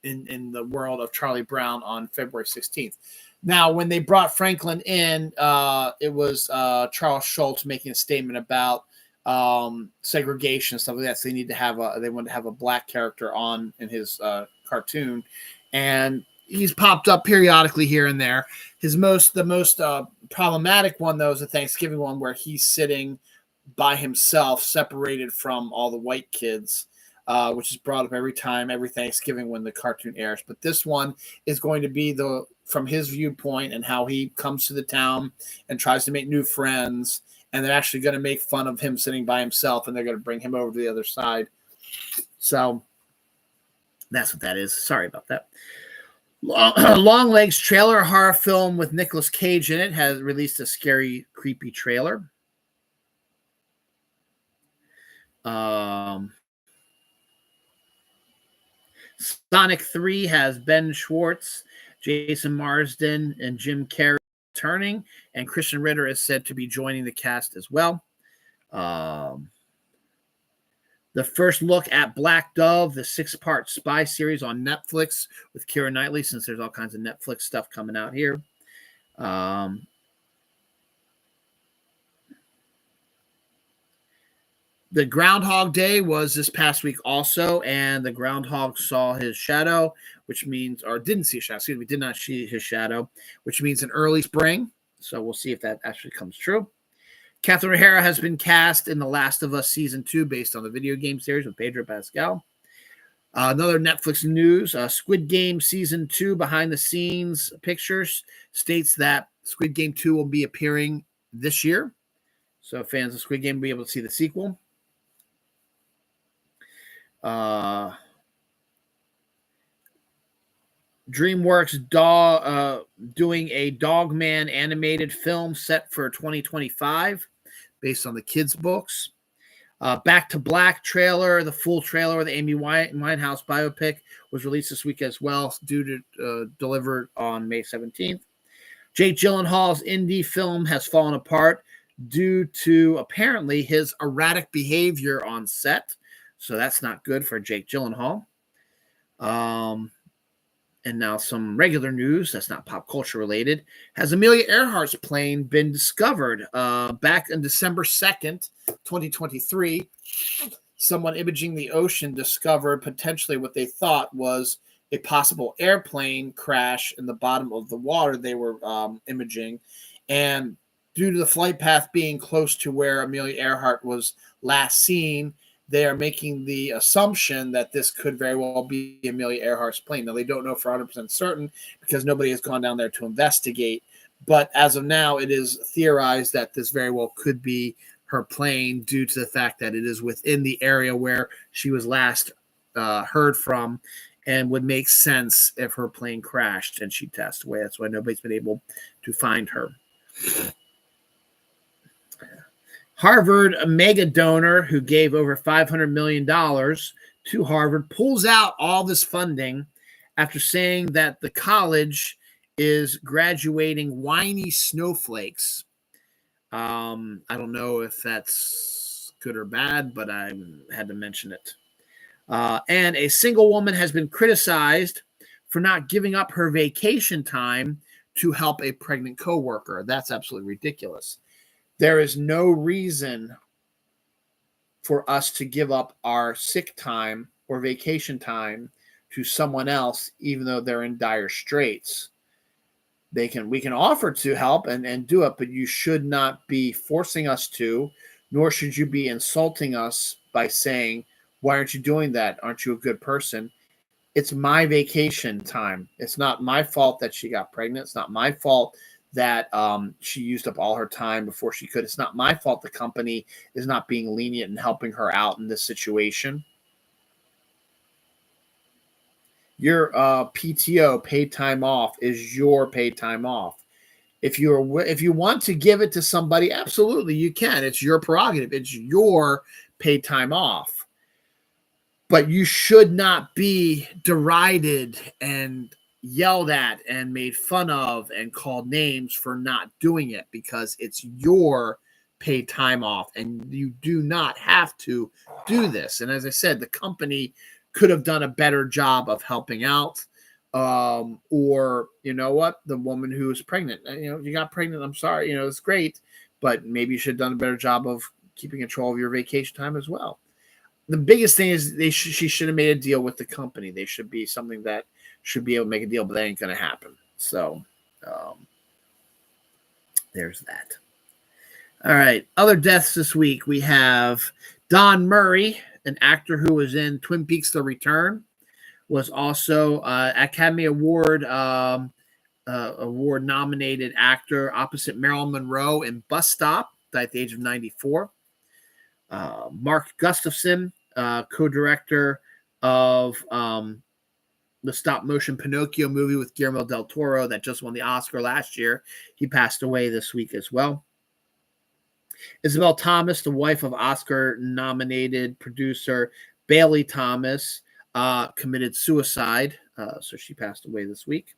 in the world of Charlie Brown on February 16th. Now, when they brought Franklin in, it was Charles Schultz making a statement about segregation and stuff like that. So they wanted to have a black character on in his cartoon, and he's popped up periodically here and there. The most problematic one though is the Thanksgiving one where he's sitting by himself, separated from all the white kids, which is brought up every Thanksgiving when the cartoon airs. But this one is going to be from his viewpoint and how he comes to the town and tries to make new friends. And they're actually going to make fun of him sitting by himself, and they're going to bring him over to the other side. So that's what that is. Sorry about that. Longlegs trailer, a horror film with Nicolas Cage in it, has released a scary, creepy trailer. Sonic 3 has Ben Schwartz, Jason Marsden, and Jim Carrey returning, and Christian Ritter is said to be joining the cast as well. The first look at Black Dove, the 6-part spy series on Netflix with Keira Knightley, since there's all kinds of Netflix stuff coming out here. The Groundhog Day was this past week also, and the groundhog saw his shadow, which means, or didn't see a shadow, excuse me, did not see his shadow, which means an early spring. So we'll see if that actually comes true. Catherine O'Hara has been cast in The Last of Us Season 2 based on the video game series with Pedro Pascal. Another Netflix news, Squid Game Season 2 behind-the-scenes pictures states that Squid Game 2 will be appearing this year. So fans of Squid Game will be able to see the sequel. DreamWorks doing a Dogman animated film set for 2025 based on the kids' books. Back to Black trailer, the full trailer of the Amy Winehouse biopic was released this week as well, due to delivered on May 17th. Jake Gyllenhaal's indie film has fallen apart due to apparently his erratic behavior on set. So that's not good for Jake Gyllenhaal. And now some regular news that's not pop culture related. Has Amelia Earhart's plane been discovered? Back on December 2nd, 2023, someone imaging the ocean discovered potentially what they thought was a possible airplane crash in the bottom of the water they were imaging. And due to the flight path being close to where Amelia Earhart was last seen, they are making the assumption that this could very well be Amelia Earhart's plane. Now, they don't know for 100% certain because nobody has gone down there to investigate. But as of now, it is theorized that this very well could be her plane due to the fact that it is within the area where she was last heard from, and would make sense if her plane crashed and she passed away. That's why nobody's been able to find her. Harvard, a mega donor who gave over $500 million to Harvard, pulls out all this funding after saying that the college is graduating whiny snowflakes. I don't know if that's good or bad, but I had to mention it. And a single woman has been criticized for not giving up her vacation time to help a pregnant coworker. That's absolutely ridiculous. There is no reason for us to give up our sick time or vacation time to someone else, even though they're in dire straits. We can offer to help and do it, but you should not be forcing us to, nor should you be insulting us by saying, why aren't you doing that? Aren't you a good person? It's my vacation time. It's not my fault that she got pregnant. It's not my fault that she used up all her time before she could. It's not my fault the company is not being lenient and helping her out in this situation. Your PTO, paid time off, is your paid time off. If you want to give it to somebody, absolutely you can. It's your prerogative. It's your paid time off. But you should not be derided and yelled at and made fun of and called names for not doing it, because it's your paid time off and you do not have to do this. And as I said, the company could have done a better job of helping out. Or you know what, the woman who is pregnant, you got pregnant, I'm sorry, it's great, but maybe you should have done a better job of keeping control of your vacation time as well. The biggest thing is she should have made a deal with the company. They should be something that should be able to make a deal, but that ain't going to happen. So there's that. All right. Other deaths this week. We have Don Murray, an actor who was in Twin Peaks: The Return, was also Academy Award award nominated actor opposite Marilyn Monroe in Bus Stop, died at the age of 94. Mark Gustafson, co-director of the stop-motion Pinocchio movie with Guillermo del Toro that just won the Oscar last year. He passed away this week as well. Isabel Thomas, the wife of Oscar-nominated producer Bailey Thomas, committed suicide, so she passed away this week.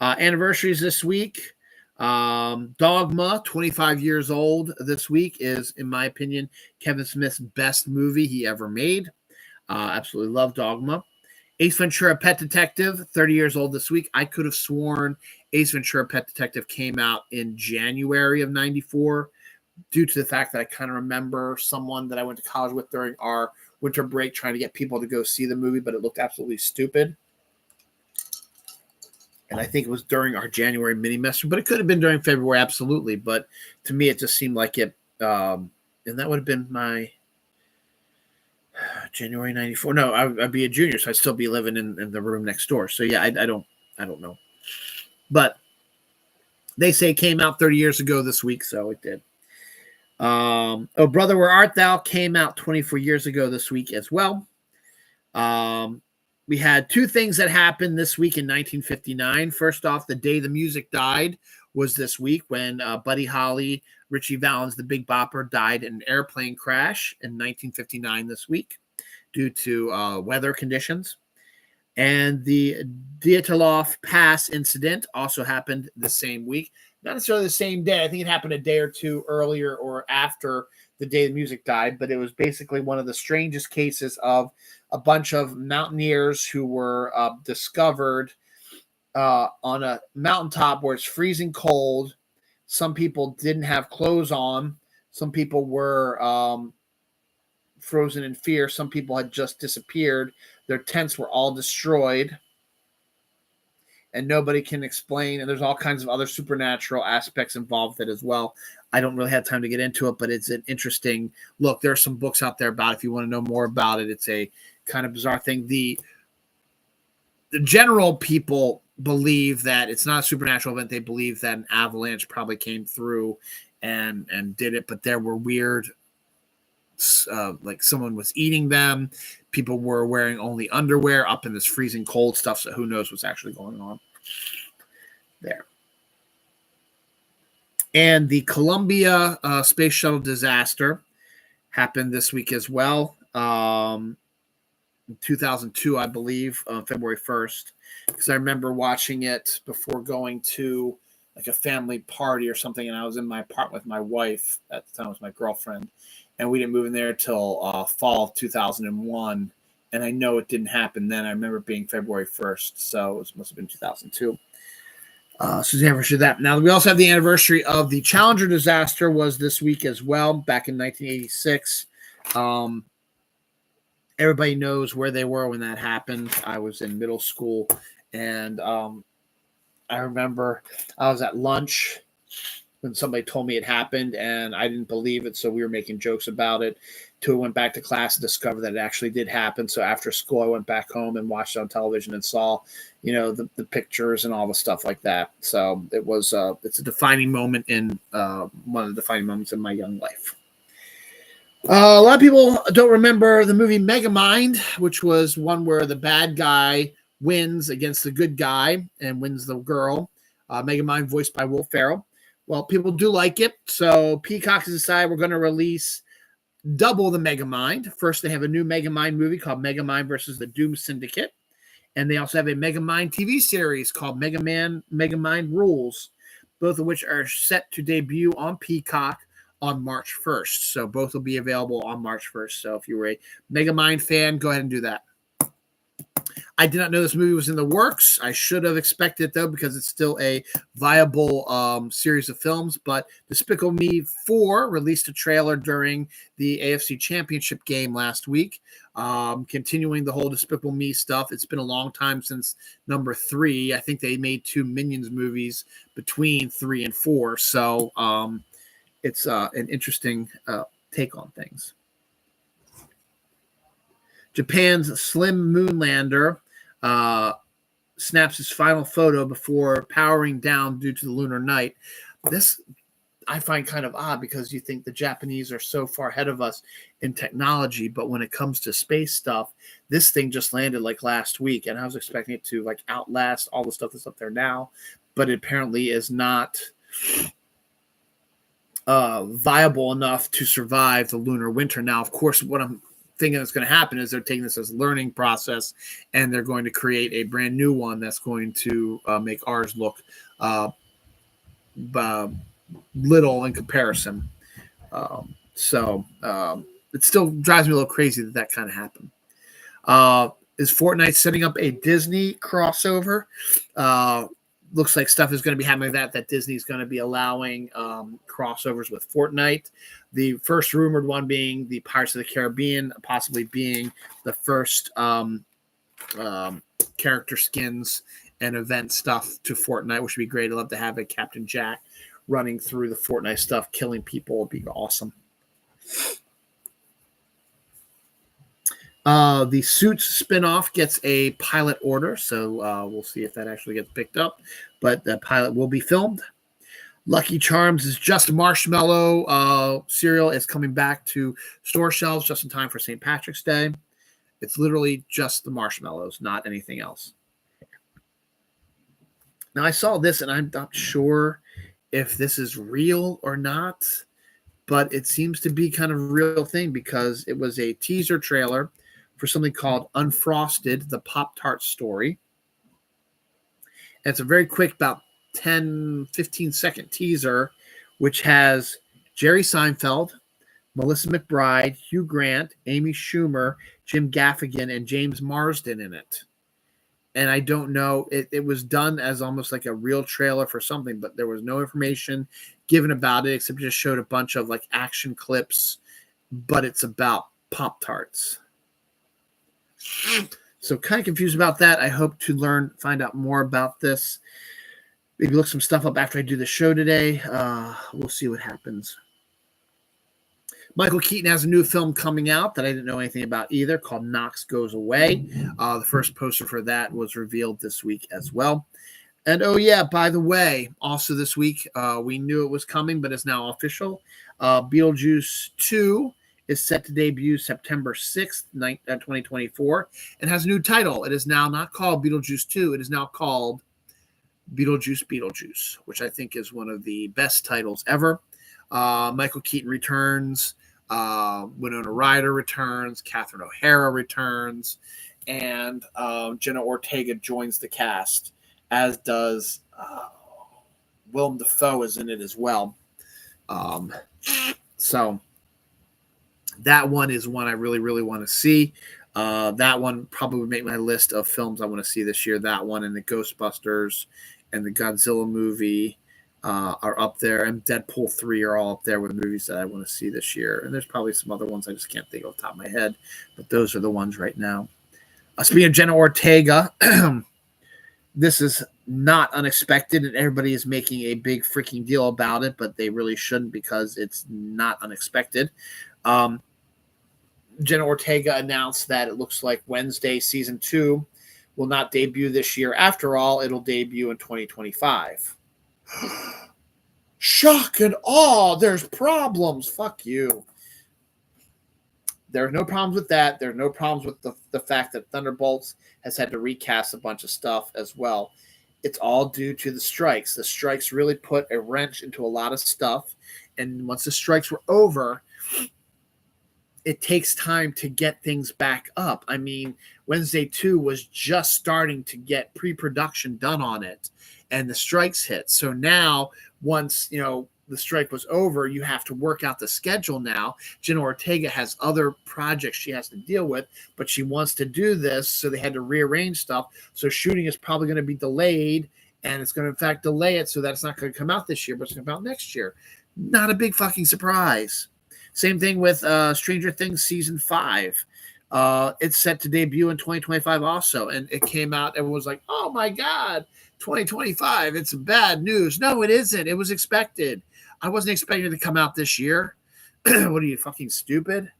Anniversaries this week. Dogma, 25 years old this week, is, in my opinion, Kevin Smith's best movie he ever made. Absolutely love Dogma. Ace Ventura: Pet Detective, 30 years old this week. I could have sworn Ace Ventura: Pet Detective came out in January of 94, due to the fact that I kind of remember someone that I went to college with during our winter break trying to get people to go see the movie, but it looked absolutely stupid. And I think it was during our January mini-semester, but it could have been during February, absolutely. But to me, it just seemed like it, and that would have been my January 94. No, I'd be a junior, so I'd still be living in the room next door. So yeah, I don't know. But they say it came out 30 years ago this week, so it did. Oh Brother, Where Art Thou came out 24 years ago this week as well. We had two things that happened this week in 1959. First off, the day the music died was this week, when Buddy Holly, Richie Valens, the Big Bopper, died in an airplane crash in 1959 this week due to weather conditions. And the Dyatlov Pass incident also happened the same week. Not necessarily the same day. I think it happened a day or two earlier or after the day the music died, but it was basically one of the strangest cases of a bunch of mountaineers who were discovered on a mountaintop where it's freezing cold. Some people didn't have clothes on. Some people were frozen in fear. Some people had just disappeared. Their tents were all destroyed. And nobody can explain. And there's all kinds of other supernatural aspects involved with it as well. I don't really have time to get into it, but it's an interesting look. There are some books out there about it if you want to know more about it. It's a kind of bizarre thing. The general people believe that it's not a supernatural event. They believe that an avalanche probably came through and did it, but there were weird, like someone was eating them. People were wearing only underwear up in this freezing cold stuff, so who knows what's actually going on there. And the Columbia space shuttle disaster happened this week as well. In 2002, I believe, February 1st, because I remember watching it before going to like a family party or something, and I was in my apartment with my wife at the time, was my girlfriend, and we didn't move in there till fall of 2001, and I know it didn't happen then. I remember being February 1st, so it must have been 2002. So the anniversary of that. Now, we also have the anniversary of the Challenger disaster was this week as well, back in 1986. Everybody knows where they were when that happened. I was in middle school, and I remember I was at lunch when somebody told me it happened, and I didn't believe it, so we were making jokes about it. Till we went back to class and discovered that it actually did happen. So after school, I went back home and watched it on television and saw, the pictures and all the stuff like that. So it was it's a defining moment in one of the defining moments in my young life. A lot of people don't remember the movie Megamind, which was one where the bad guy wins against the good guy and wins the girl. Megamind, voiced by Will Ferrell. Well, people do like it, so Peacock has decided we're going to release double the Megamind. First, they have a new Megamind movie called Megamind versus the Doom Syndicate, And they also have a Megamind TV series called Megamind Rules, both of which are set to debut on Peacock on March 1st. So both will be available on March 1st. So if you were a Megamind fan, go ahead and do that. I did not know this movie was in the works. I should have expected it, though, because it's still a viable series of films. But Despicable Me 4 released a trailer during the AFC Championship game last week, continuing the whole Despicable Me stuff. It's been a long time since number 3. I think they made 2 Minions movies between 3 and 4. So it's an interesting take on things. Japan's Slim Moonlander snaps his final photo before powering down due to the lunar night. This I find kind of odd because you think the Japanese are so far ahead of us in technology, but when it comes to space stuff, this thing just landed like last week, and I was expecting it to like outlast all the stuff that's up there now, but it apparently is not viable enough to survive the lunar winter. Now, of course, what I'm thinking that's going to happen is they're taking this as a learning process, and they're going to create a brand new one that's going to make ours look little in comparison. It still drives me a little crazy that kind of happened. Is Fortnite setting up a Disney crossover? Looks like stuff is going to be happening with that Disney is going to be allowing crossovers with Fortnite. The first rumored one being the Pirates of the Caribbean, possibly being the first character skins and event stuff to Fortnite, which would be great. I'd love to have a Captain Jack running through the Fortnite stuff, killing people. Would be awesome. The Suits spinoff gets a pilot order, so we'll see if that actually gets picked up. But the pilot will be filmed. Lucky Charms is just marshmallow cereal. Is coming back to store shelves just in time for St. Patrick's Day. It's literally just the marshmallows, not anything else. Now, I saw this, and I'm not sure if this is real or not, but it seems to be kind of a real thing because it was a teaser trailer for something called Unfrosted, the Pop-Tart story. And it's a very quick, about 10, 15-second teaser, which has Jerry Seinfeld, Melissa McBride, Hugh Grant, Amy Schumer, Jim Gaffigan, and James Marsden in it. And I don't know, it was done as almost like a real trailer for something, but there was no information given about it except it just showed a bunch of like action clips, but it's about Pop-Tarts. So kind of confused about that. I hope to find out more about this. Maybe look some stuff up after I do the show today. We'll see what happens. Michael Keaton has a new film coming out that I didn't know anything about either, called Knox Goes Away. The first poster for that was revealed this week as well. And oh yeah, by the way, also this week, we knew it was coming, but it's now official. Beetlejuice 2 is set to debut September 6th, 2024, and has a new title. It is now not called Beetlejuice 2. It is now called Beetlejuice, which I think is one of the best titles ever. Michael Keaton returns. Winona Ryder returns. Catherine O'Hara returns. And Jenna Ortega joins the cast, as does Willem Dafoe is in it as well. So that one is one I really, really want to see. That one probably would make my list of films I want to see this year. That one and the Ghostbusters and the Godzilla movie are up there. And Deadpool 3 are all up there with movies that I want to see this year. And there's probably some other ones I just can't think off the top of my head. But those are the ones right now. Speaking of Jenna Ortega, this is not unexpected, and everybody is making a big freaking deal about it, but they really shouldn't because it's not unexpected. Jenna Ortega announced that it looks like Wednesday Season 2 will not debut this year. After all, it'll debut in 2025. Shock and awe. There's problems. Fuck you. There are no problems with that. There are no problems with the fact that Thunderbolts has had to recast a bunch of stuff as well. It's all due to the strikes. The strikes really put a wrench into a lot of stuff. And once the strikes were over, it takes time to get things back up. I mean, Wednesday 2 was just starting to get pre-production done on it, and the strikes hit. So now, once the strike was over, you have to work out the schedule now. Jenna Ortega has other projects she has to deal with, but she wants to do this, so they had to rearrange stuff. So shooting is probably going to be delayed, and it's going to, in fact, delay it so that it's not going to come out this year, but it's going to come out next year. Not a big fucking surprise. Same thing with Stranger Things Season 5. It's set to debut in 2025 also, and it came out, everyone was like, oh my God, 2025, it's bad news. No, it isn't. It was expected. I wasn't expecting it to come out this year. What are you, fucking stupid?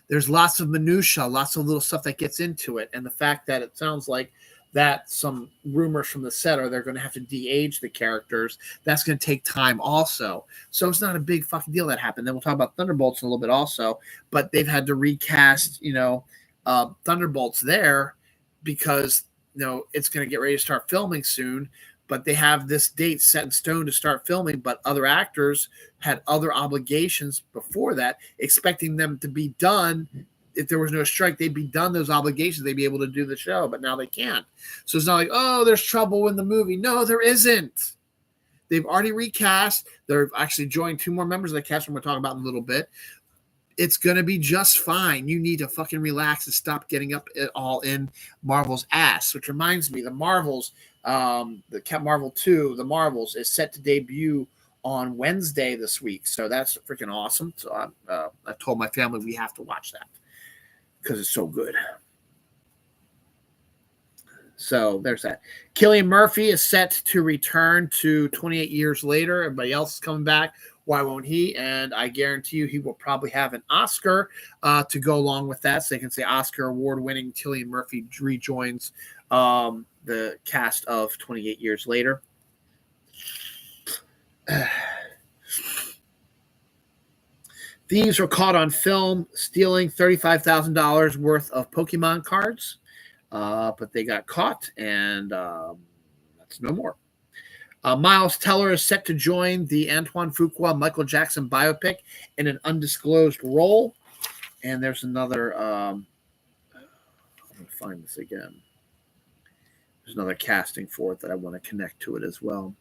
There's lots of minutia, lots of little stuff that gets into it, and the fact that it sounds like that some rumors from the set are they're going to have to de-age the characters. That's going to take time also. So it's not a big fucking deal that happened. Then we'll talk about Thunderbolts in a little bit also, but they've had to recast, Thunderbolts there because, it's going to get ready to start filming soon, but they have this date set in stone to start filming, but other actors had other obligations before that, expecting them to be done. If there was no strike, they'd be done those obligations. They'd be able to do the show, but now they can't. So it's not like, oh, there's trouble in the movie. No, there isn't. They've already recast. They've actually joined 2 more members of the cast, we're going to talk about in a little bit. It's going to be just fine. You need to fucking relax and stop getting up all in Marvel's ass, which reminds me, the Marvels, the Captain Marvel 2, the Marvels, is set to debut on Wednesday this week. So that's freaking awesome. So I told my family we have to watch that because it's so good. So there's that. Cillian Murphy is set to return to 28 years later. Everybody else is coming back. Why won't he? And I guarantee you he will probably have an Oscar to go along with that. So they can say Oscar award-winning Cillian Murphy rejoins the cast of 28 years later. Thieves were caught on film stealing $35,000 worth of Pokemon cards, but they got caught, and that's no more. Miles Teller is set to join the Antoine Fuqua Michael Jackson biopic in an undisclosed role. And there's another, I'm going to find this again. There's another casting for it that I want to connect to it as well.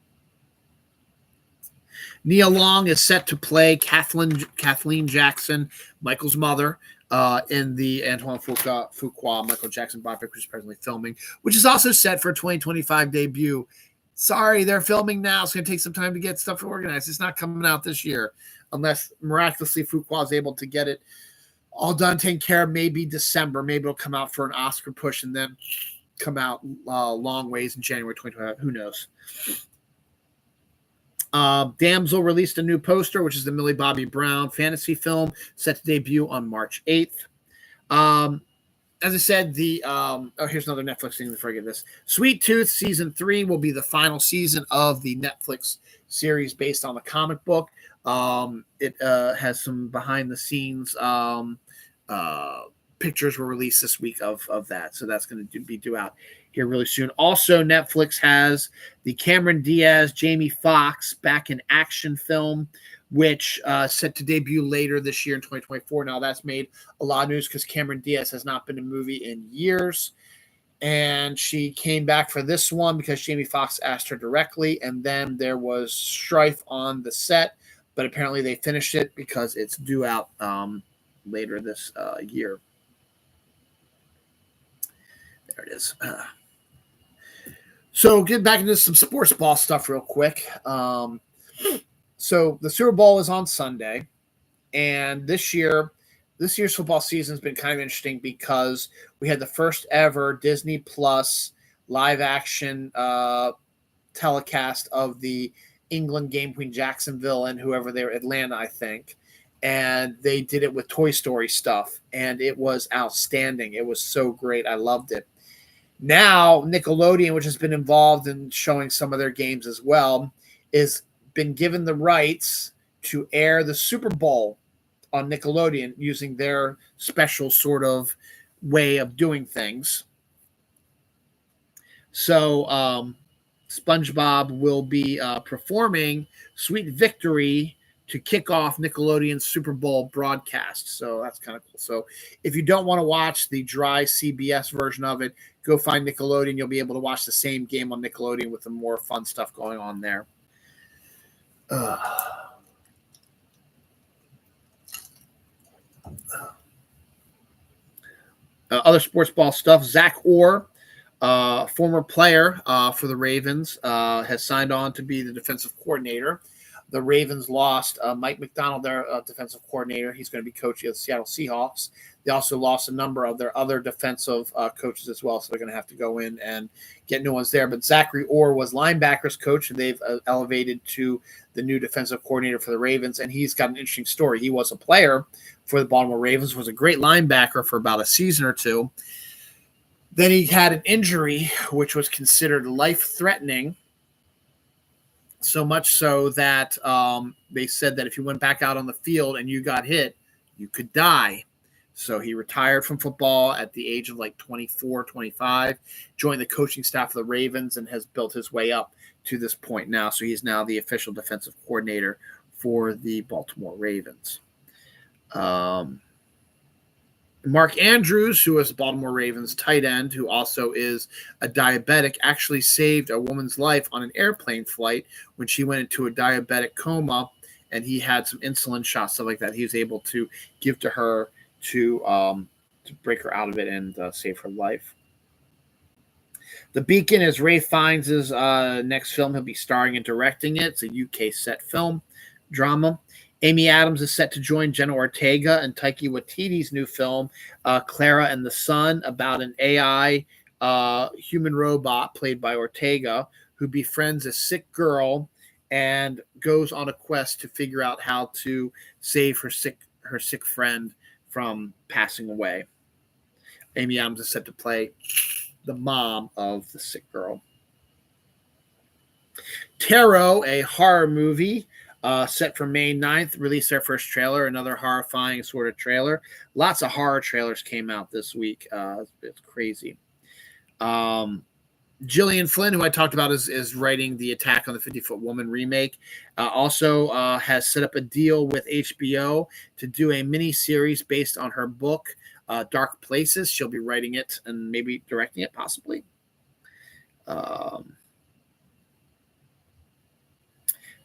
Nia Long is set to play Kathleen Jackson, Michael's mother, in the Antoine Fuqua Michael Jackson biopic, which is presently filming, which is also set for a 2025 debut. Sorry, they're filming now. It's going to take some time to get stuff organized. It's not coming out this year unless miraculously Fuqua is able to get it all done, taken care of. Maybe December. Maybe it'll come out for an Oscar push and then come out long ways in January 2025. Who knows? Damsel released a new poster, which is the Millie Bobby Brown fantasy film set to debut on March 8th. As I said, here's another Netflix thing before I get this. Sweet Tooth Season 3 will be the final season of the Netflix series based on the comic book. It has some behind-the-scenes pictures were released this week of that. So that's going to be due out here really soon. Also, Netflix has the Cameron Diaz, Jamie Foxx Back in Action film, which set to debut later this year in 2024. Now, that's made a lot of news because Cameron Diaz has not been in a movie in years. And she came back for this one because Jamie Foxx asked her directly. And then there was strife on the set. But apparently they finished it because it's due out later this year. There it is. So get back into some sports ball stuff real quick. So the Super Bowl is on Sunday, and this year's football season has been kind of interesting because we had the first ever Disney Plus live action telecast of the England game between Jacksonville and whoever they were, Atlanta, I think. And they did it with Toy Story stuff, and it was outstanding. It was so great. I loved it. Now, Nickelodeon, which has been involved in showing some of their games as well, is been given the rights to air the Super Bowl on Nickelodeon using their special sort of way of doing things. So SpongeBob will be performing Sweet Victory to kick off Nickelodeon's Super Bowl broadcast. So that's kind of cool. So if you don't want to watch the dry CBS version of it, go find Nickelodeon. You'll be able to watch the same game on Nickelodeon with the more fun stuff going on there. Other sports ball stuff. Zach Orr, former player for the Ravens, has signed on to be the defensive coordinator. The Ravens lost Mike McDonald, their defensive coordinator. He's going to be coaching the Seattle Seahawks. They also lost a number of their other defensive coaches as well, so they're going to have to go in and get new ones there. But Zachary Orr was linebackers coach, and they've elevated to the new defensive coordinator for the Ravens, and he's got an interesting story. He was a player for the Baltimore Ravens, was a great linebacker for about a season or two. Then he had an injury, which was considered life-threatening, so much so that they said that if you went back out on the field and you got hit, you could die. So he retired from football at the age of like 24, 25, joined the coaching staff of the Ravens, and has built his way up to this point now. So he's now the official defensive coordinator for the Baltimore Ravens. Mark Andrews, who is the Baltimore Ravens tight end, who also is a diabetic, actually saved a woman's life on an airplane flight when she went into a diabetic coma, and he had some insulin shots, stuff like that. He was able to give to her to break her out of it and save her life. The Beacon is Ray Fiennes' next film. He'll be starring and directing it. It's a UK set film drama. Amy Adams is set to join Jenna Ortega and Taika Waititi's new film, Clara and the Sun, about an AI human robot played by Ortega who befriends a sick girl and goes on a quest to figure out how to save her sick friend from passing away. Amy Adams is set to play the mom of the sick girl. Tarot, a horror movie, set for May 9th, released their first trailer, another horrifying sort of trailer. Lots of horror trailers came out this week. It's crazy. Gillian Flynn, who I talked about, is writing the Attack on the 50-Foot Woman remake. Also has set up a deal with HBO to do a mini-series based on her book, Dark Places. She'll be writing it and maybe directing it, possibly.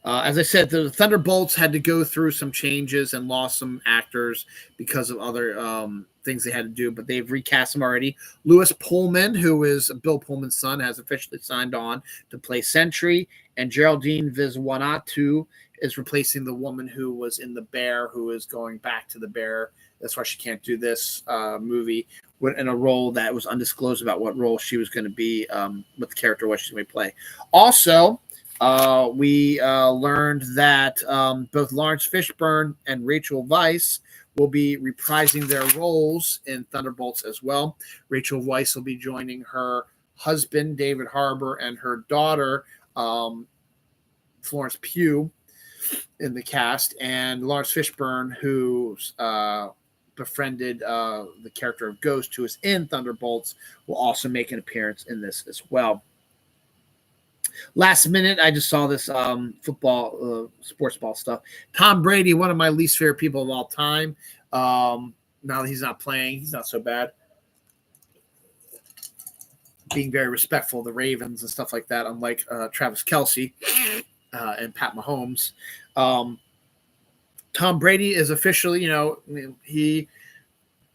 As I said, the Thunderbolts had to go through some changes and lost some actors because of other things they had to do, but they've recast them already. Louis Pullman, who is Bill Pullman's son, has officially signed on to play Sentry, and Geraldine Viswanathu is replacing the woman who was in The Bear, who is going back to The Bear. That's why she can't do this movie in a role that was undisclosed about what role she was going to be, what the character was she's going to play. Also, we learned that both Lawrence Fishburne and Rachel Weisz will be reprising their roles in Thunderbolts as well. Rachel Weisz will be joining her husband, David Harbour, and her daughter, Florence Pugh, in the cast. And Lawrence Fishburne, who befriended the character of Ghost, who is in Thunderbolts, will also make an appearance in this as well. Last minute, I just saw this sports ball stuff. Tom Brady, one of my least favorite people of all time. Now that he's not playing, he's not so bad. Being very respectful of the Ravens and stuff like that, unlike Travis Kelce and Pat Mahomes. Tom Brady is officially, he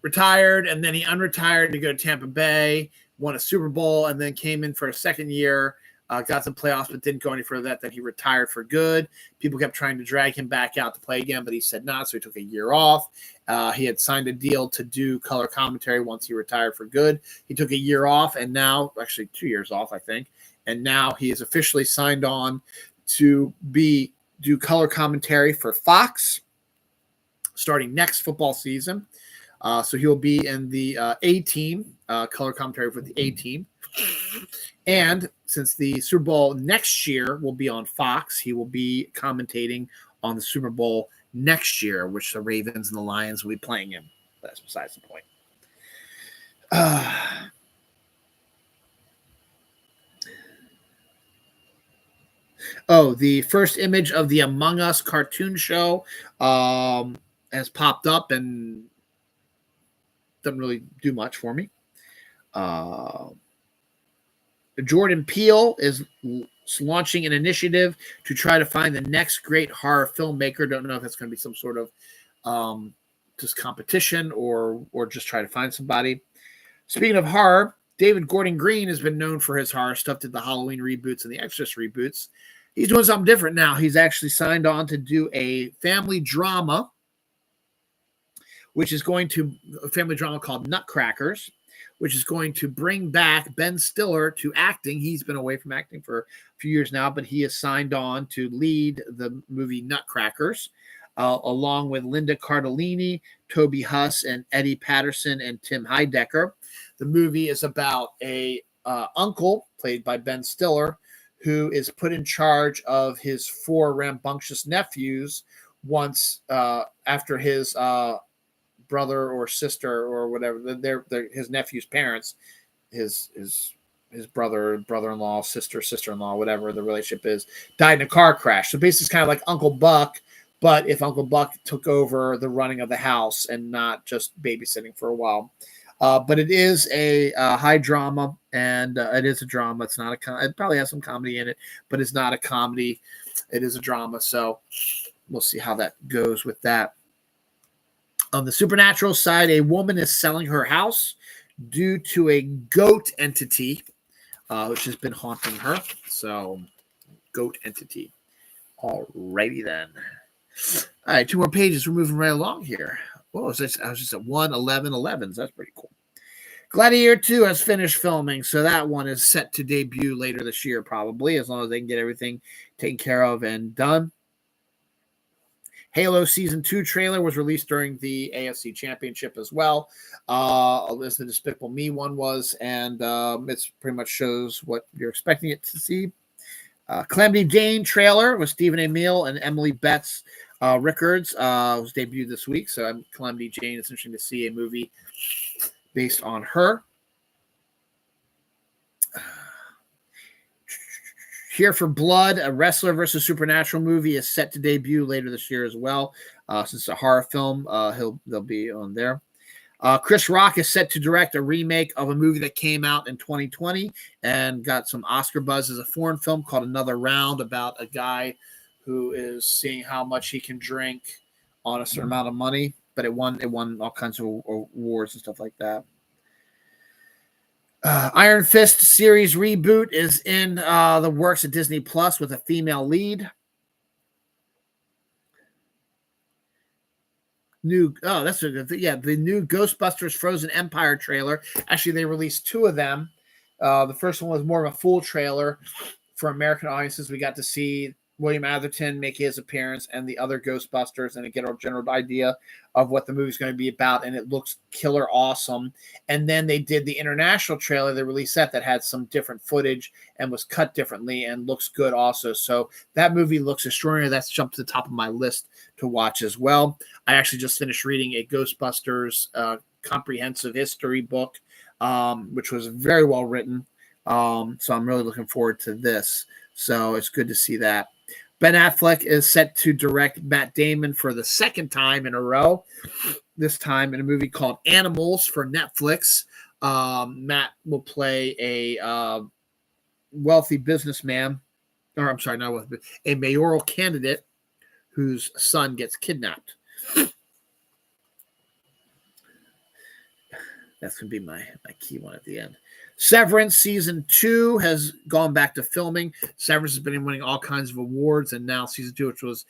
retired and then he unretired to go to Tampa Bay, won a Super Bowl, and then came in for a second year. Got some playoffs, but didn't go any further than that. Then he retired for good. People kept trying to drag him back out to play again, but he said not, so he took a year off. He had signed a deal to do color commentary once he retired for good. He took a year off, and now, actually 2 years off, I think, and now he is officially signed on to do color commentary for Fox starting next football season. So he'll be in the A-team, color commentary for the A-team. And since the Super Bowl next year will be on Fox, he will be commentating on the Super Bowl next year, which the Ravens and the Lions will be playing in. That's besides the point. Oh, the first image of the Among Us cartoon show has popped up and doesn't really do much for me. Uh, Jordan Peele is launching an initiative to try to find the next great horror filmmaker. Don't know if that's going to be some sort of just competition or just try to find somebody. Speaking of horror, David Gordon Green has been known for his horror stuff, did the Halloween reboots and the Exorcist reboots. He's doing something different now. He's actually signed on to do a family drama, which is going to a family drama called Nutcrackers, which is going to bring back Ben Stiller to acting. He's been away from acting for a few years now, but he has signed on to lead the movie Nutcrackers, along with Linda Cardellini, Toby Huss, and Eddie Patterson and Tim Heidecker. The movie is about a uncle, played by Ben Stiller, who is put in charge of his four rambunctious nephews once after his brother or sister or whatever, they're his nephew's parents, his brother-in-law, sister-in-law, whatever the relationship is, died in a car crash. So basically, it's kind of like Uncle Buck, but if Uncle Buck took over the running of the house and not just babysitting for a while. But it is a high drama, and it is a drama. It's not a it probably has some comedy in it, but it's not a comedy. It is a drama. So we'll see how that goes with that. On the supernatural side, a woman is selling her house due to a goat entity, which has been haunting her. So, goat entity. Alrighty then. All right, 2 more pages. We're moving right along here. Whoa, I was just at 1:11:11. That's pretty cool. Gladiator 2 has finished filming, so that one is set to debut later this year, probably, as long as they can get everything taken care of and done. Halo Season 2 trailer was released during the AFC Championship as well, as the Despicable Me one was, and it pretty much shows what you're expecting it to see. Calamity Jane trailer with Stephen Amell and Emily Betts Rickards was debuted this week, so Calamity Jane, it's interesting to see a movie based on her. Here for Blood, a wrestler versus supernatural movie, is set to debut later this year as well. Since it's a horror film, they'll be on there. Chris Rock is set to direct a remake of a movie that came out in 2020 and got some Oscar buzz as a foreign film called Another Round, about a guy who is seeing how much he can drink on a certain amount of money. But it won all kinds of awards and stuff like that. Iron Fist series reboot is in the works at Disney Plus with a female lead. That's a good thing. Yeah, the new Ghostbusters Frozen Empire trailer. Actually, they released 2 of them. The first one was more of a full trailer for American audiences. We got to see William Atherton make his appearance and the other Ghostbusters, and to get a general idea of what the movie's going to be about, and it looks killer awesome. And then they did the international trailer, they released that had some different footage and was cut differently and looks good also. So that movie looks extraordinary. That's jumped to the top of my list to watch as well. I actually just finished reading a Ghostbusters comprehensive history book, which was very well written. So I'm really looking forward to this. So it's good to see that. Ben Affleck is set to direct Matt Damon for the second time in a row, this time in a movie called Animals for Netflix. Matt will play a wealthy businessman, or I'm sorry, not wealthy, a mayoral candidate whose son gets kidnapped. That's going to be my key one at the end. Severance Season 2 has gone back to filming. Severance has been winning all kinds of awards, and now Season 2, which was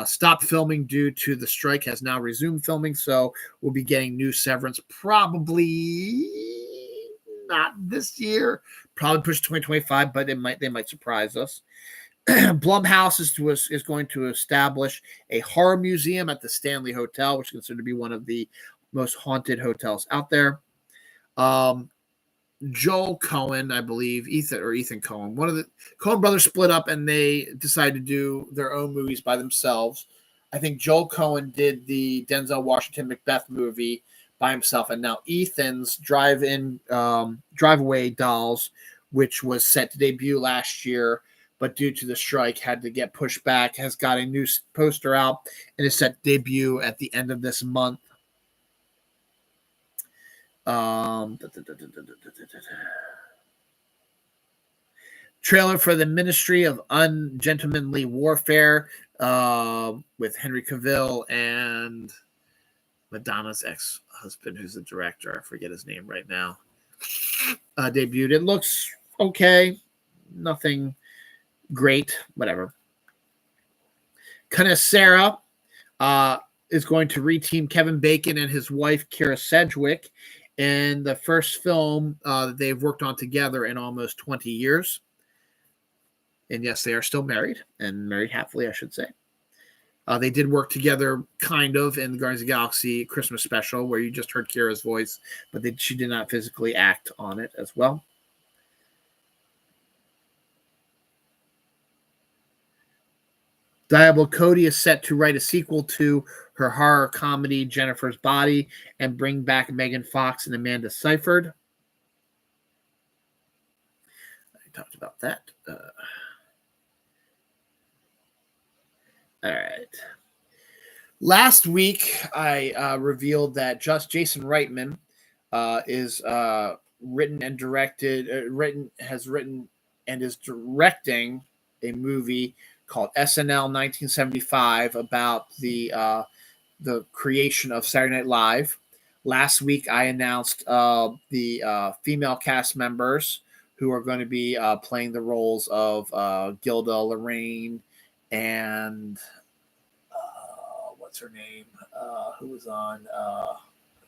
stopped filming due to the strike, has now resumed filming. So we'll be getting new Severance probably not this year, probably push 2025, but they might surprise us. Blumhouse is going to establish a horror museum at the Stanley Hotel, which is considered to be one of the most haunted hotels out there. Joel Cohen, I believe, Ethan Cohen, one of the Coen brothers split up and they decided to do their own movies by themselves. I think Joel Cohen did the Denzel Washington Macbeth movie by himself, and now Ethan's Drive Away Dolls, which was set to debut last year, but due to the strike had to get pushed back, has got a new poster out and is set to debut at the end of this month. Trailer for the Ministry of Ungentlemanly Warfare with Henry Cavill and Madonna's ex-husband, who's the director. I forget his name right now. Debuted. It looks okay. Nothing great. Whatever. Canacera is going to reteam Kevin Bacon and his wife, Kira Sedgwick, in the first film that they've worked on together in almost 20 years. And yes, they are still married, and married happily, I should say. They did work together kind of in the Guardians of the Galaxy Christmas special, where you just heard Kira's voice, but she did not physically act on it as well. Diablo Cody is set to write a sequel to her horror comedy Jennifer's Body and bring back Megan Fox and Amanda Seyfried. I talked about that. All right. Last week, I revealed that Jason Reitman is written and is directing a movie called SNL 1975 about the creation of Saturday Night Live. Last week, I announced the female cast members who are going to be playing the roles of Gilda, Lorraine, and what's her name? Who was on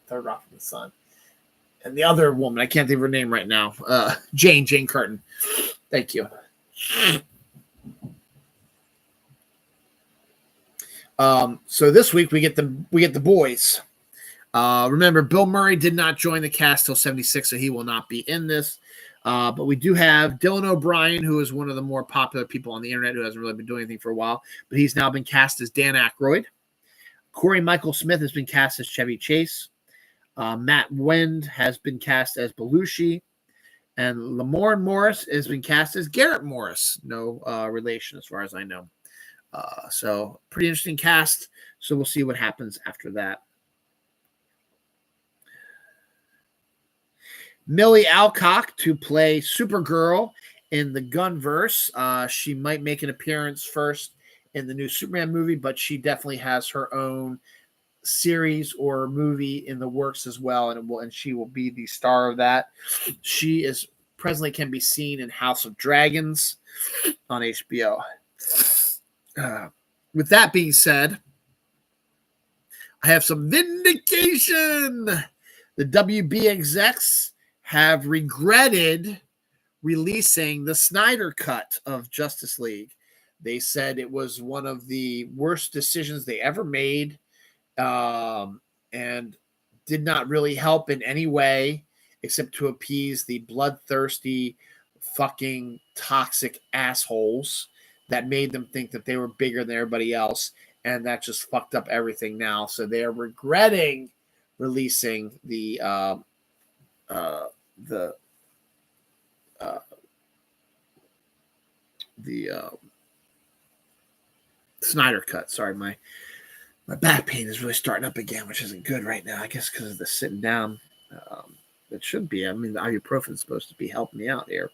Third Rock from the Sun? And the other woman, I can't think of her name right now. Jane Curtin. Thank you. So this week we get the boys. Remember, Bill Murray did not join the cast till 76, so he will not be in this. But we do have Dylan O'Brien, who is one of the more popular people on the internet who hasn't really been doing anything for a while, but he's now been cast as Dan Aykroyd. Corey Michael Smith has been cast as Chevy Chase. Matt Wind has been cast as Belushi. And Lamorne Morris has been cast as Garrett Morris. No relation as far as I know. So pretty interesting cast. So we'll see what happens after that. Millie Alcock to play Supergirl in the Gunverse. She might make an appearance first in the new Superman movie, but she definitely has her own series or movie in the works as well, and she will be the star of that. She is presently can be seen in House of Dragons on HBO. With that being said, I have some vindication. The WB execs have regretted releasing the Snyder Cut of Justice League. They said it was one of the worst decisions they ever made, and did not really help in any way except to appease the bloodthirsty, fucking toxic assholes that made them think that they were bigger than everybody else, and that just fucked up everything now. So they are regretting releasing the Snyder Cut. Sorry, my back pain is really starting up again, which isn't good right now. I guess because of the sitting down. It should be. I mean, the ibuprofen is supposed to be helping me out here.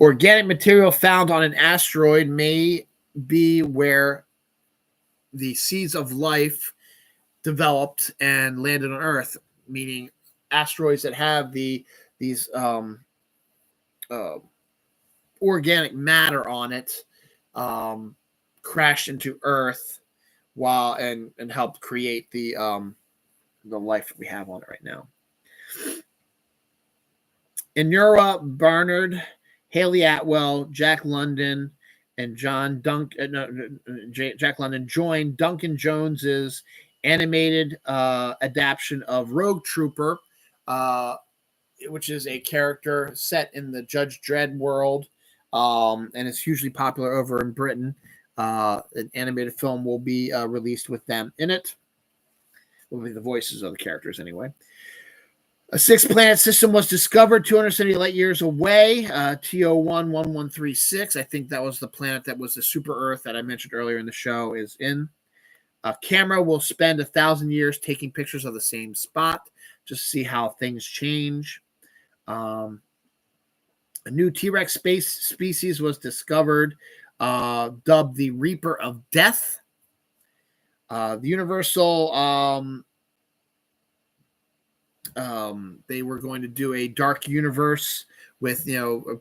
Organic material found on an asteroid may be where the seeds of life developed and landed on Earth, meaning asteroids that have these organic matter on it crashed into Earth and helped create the life that we have on it right now. Inura Barnard, Haley Atwell, Jack London, and Jack London joined Duncan Jones's animated adaptation of Rogue Trooper, which is a character set in the Judge Dredd world, and it's hugely popular over in Britain. An animated film will be released with them in it. Will be the voices of the characters anyway. A sixth planet system was discovered 270 light years away, TO11136. I think that was the planet that was the super Earth that I mentioned earlier in the show is in. A camera will spend 1,000 years taking pictures of the same spot just to see how things change. A new T-Rex species was discovered, dubbed the Reaper of Death. The Universal... they were going to do a dark universe with,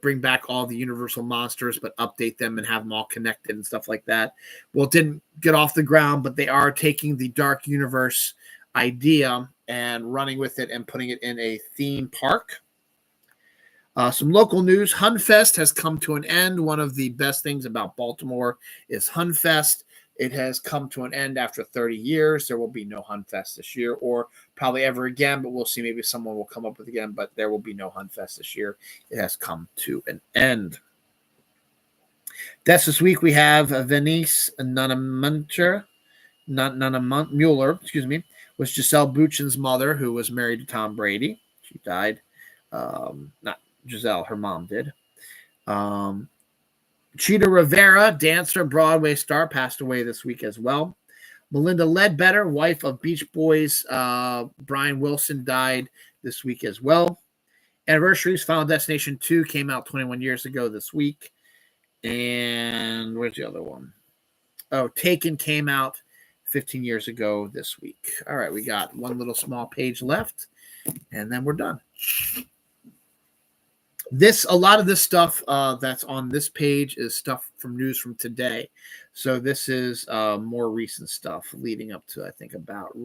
bring back all the Universal monsters, but update them and have them all connected and stuff like that. Well, it didn't get off the ground, but they are taking the dark universe idea and running with it and putting it in a theme park. Some local news. Hunfest has come to an end. One of the best things about Baltimore is Hunfest. It has come to an end after 30 years. There will be no Hunfest this year or probably ever again, but we'll see. Maybe someone will come up with it again, but there will be no Hunfest this year. It has come to an end. This week we have Venice Mueller, was Giselle Bündchen's mother, who was married to Tom Brady. She died. Not Giselle, her mom did. Cheetah Rivera, dancer, Broadway star, passed away this week as well. Melinda Ledbetter, wife of Beach Boys Brian Wilson, died this week as well. Anniversaries, Final Destination 2 came out 21 years ago this week. And where's the other one? Oh, Taken came out 15 years ago this week. All right, we got one little small page left, and then we're done. A lot of this stuff that's on this page is stuff from news from today. So this is more recent stuff leading up to, I think, about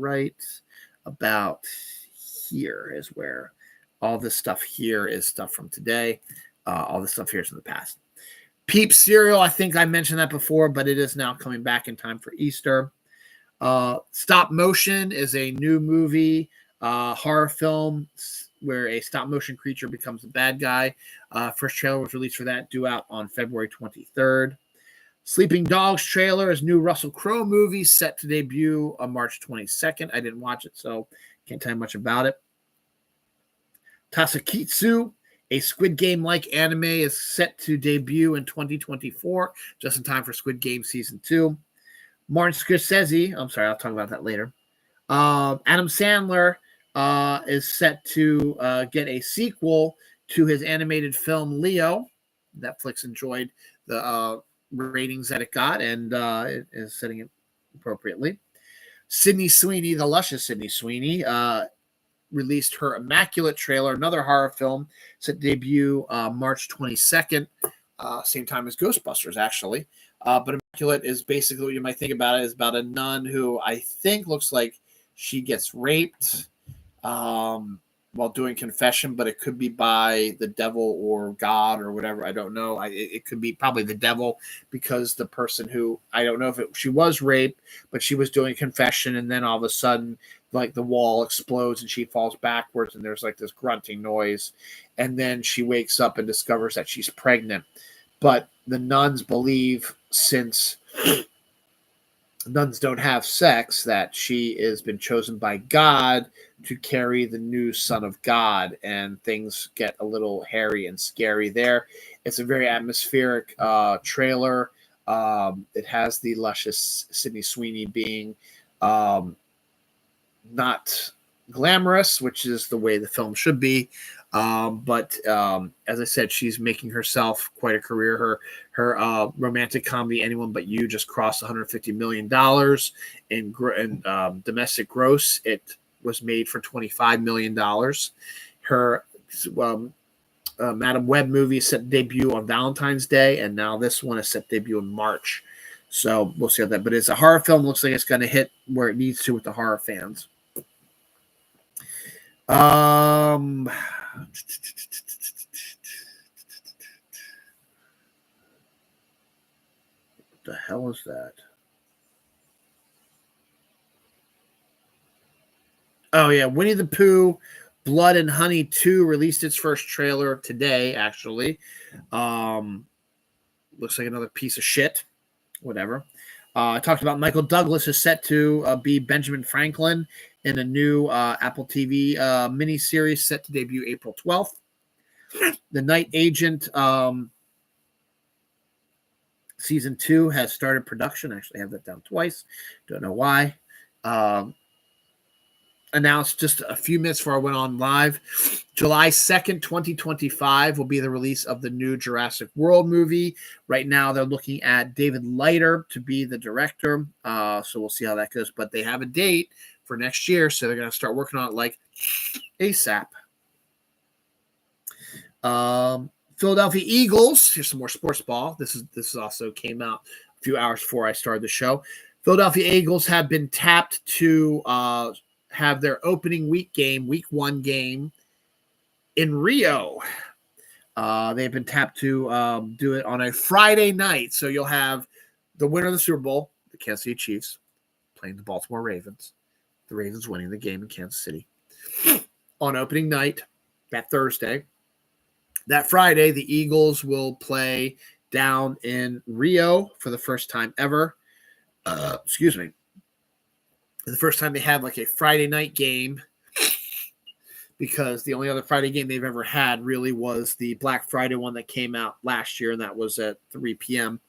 here is where all this stuff here is stuff from today. All this stuff here is in the past. Peep cereal, I think I mentioned that before, but it is now coming back in time for Easter. Stop Motion is a new movie, horror film where a stop-motion creature becomes the bad guy. First trailer was released for that, due out on February 23rd. Sleeping Dogs trailer is new Russell Crowe movie set to debut on March 22nd. I didn't watch it, so can't tell you much about it. Tasakitsu, a Squid Game-like anime, is set to debut in 2024, just in time for Squid Game Season 2. Martin Scorsese, I'm sorry, I'll talk about that later. Adam Sandler is set to get a sequel to his animated film Leo. Netflix enjoyed the ratings that it got, and it is setting it appropriately. Sydney Sweeney, the luscious Sydney Sweeney, released her Immaculate trailer, another horror film set to debut March 22nd, same time as Ghostbusters, actually. But Immaculate is basically what you might think about it, is about a nun who I think looks like she gets raped while doing confession, but it could be by the devil or God or whatever. I don't know. It could be probably the devil, because the person who, I don't know if she was raped, but she was doing confession, and then all of a sudden, like, the wall explodes and she falls backwards, and there's like this grunting noise, and then she wakes up and discovers that she's pregnant. But the nuns believe, since nuns don't have sex, that she has been chosen by God to carry the new Son of God, and things get a little hairy and scary there. It's a very atmospheric trailer. It has the luscious Sydney Sweeney being not glamorous, which is the way the film should be. But as I said, she's making herself quite a career. Her romantic comedy, Anyone But You, just crossed $150 million in domestic gross. It was made for $25 million. Her Madam Web movie is set to debut on Valentine's Day, and now this one is set to debut in March. So we'll see how that. But it's a horror film. Looks like it's going to hit where it needs to with the horror fans. What the hell is that? Oh, yeah. Winnie the Pooh, Blood and Honey 2 released its first trailer today, actually. Looks like another piece of shit. Whatever. I talked about Michael Douglas is set to be Benjamin Franklin in a new Apple TV miniseries set to debut April 12th. The Night Agent season 2 has started production. I actually have that down twice. Don't know why. Announced just a few minutes before I went on live. July 2nd, 2025 will be the release of the new Jurassic World movie. Right now, they're looking at David Leiter to be the director. So we'll see how that goes. But they have a date for next year, so they're going to start working on it like ASAP. Philadelphia Eagles. Here's some more sports ball. This also came out a few hours before I started the show. Philadelphia Eagles have been tapped to have their opening week 1 game in Rio. They've been tapped to do it on a Friday night. So you'll have the winner of the Super Bowl, the Kansas City Chiefs, playing the Baltimore Ravens. The Ravens winning the game in Kansas City. On opening night, that Thursday. That Friday, the Eagles will play down in Rio for the first time ever. Excuse me. The first time they had like a Friday night game, because the only other Friday game they've ever had really was the Black Friday one that came out last year, and that was at 3 p.m.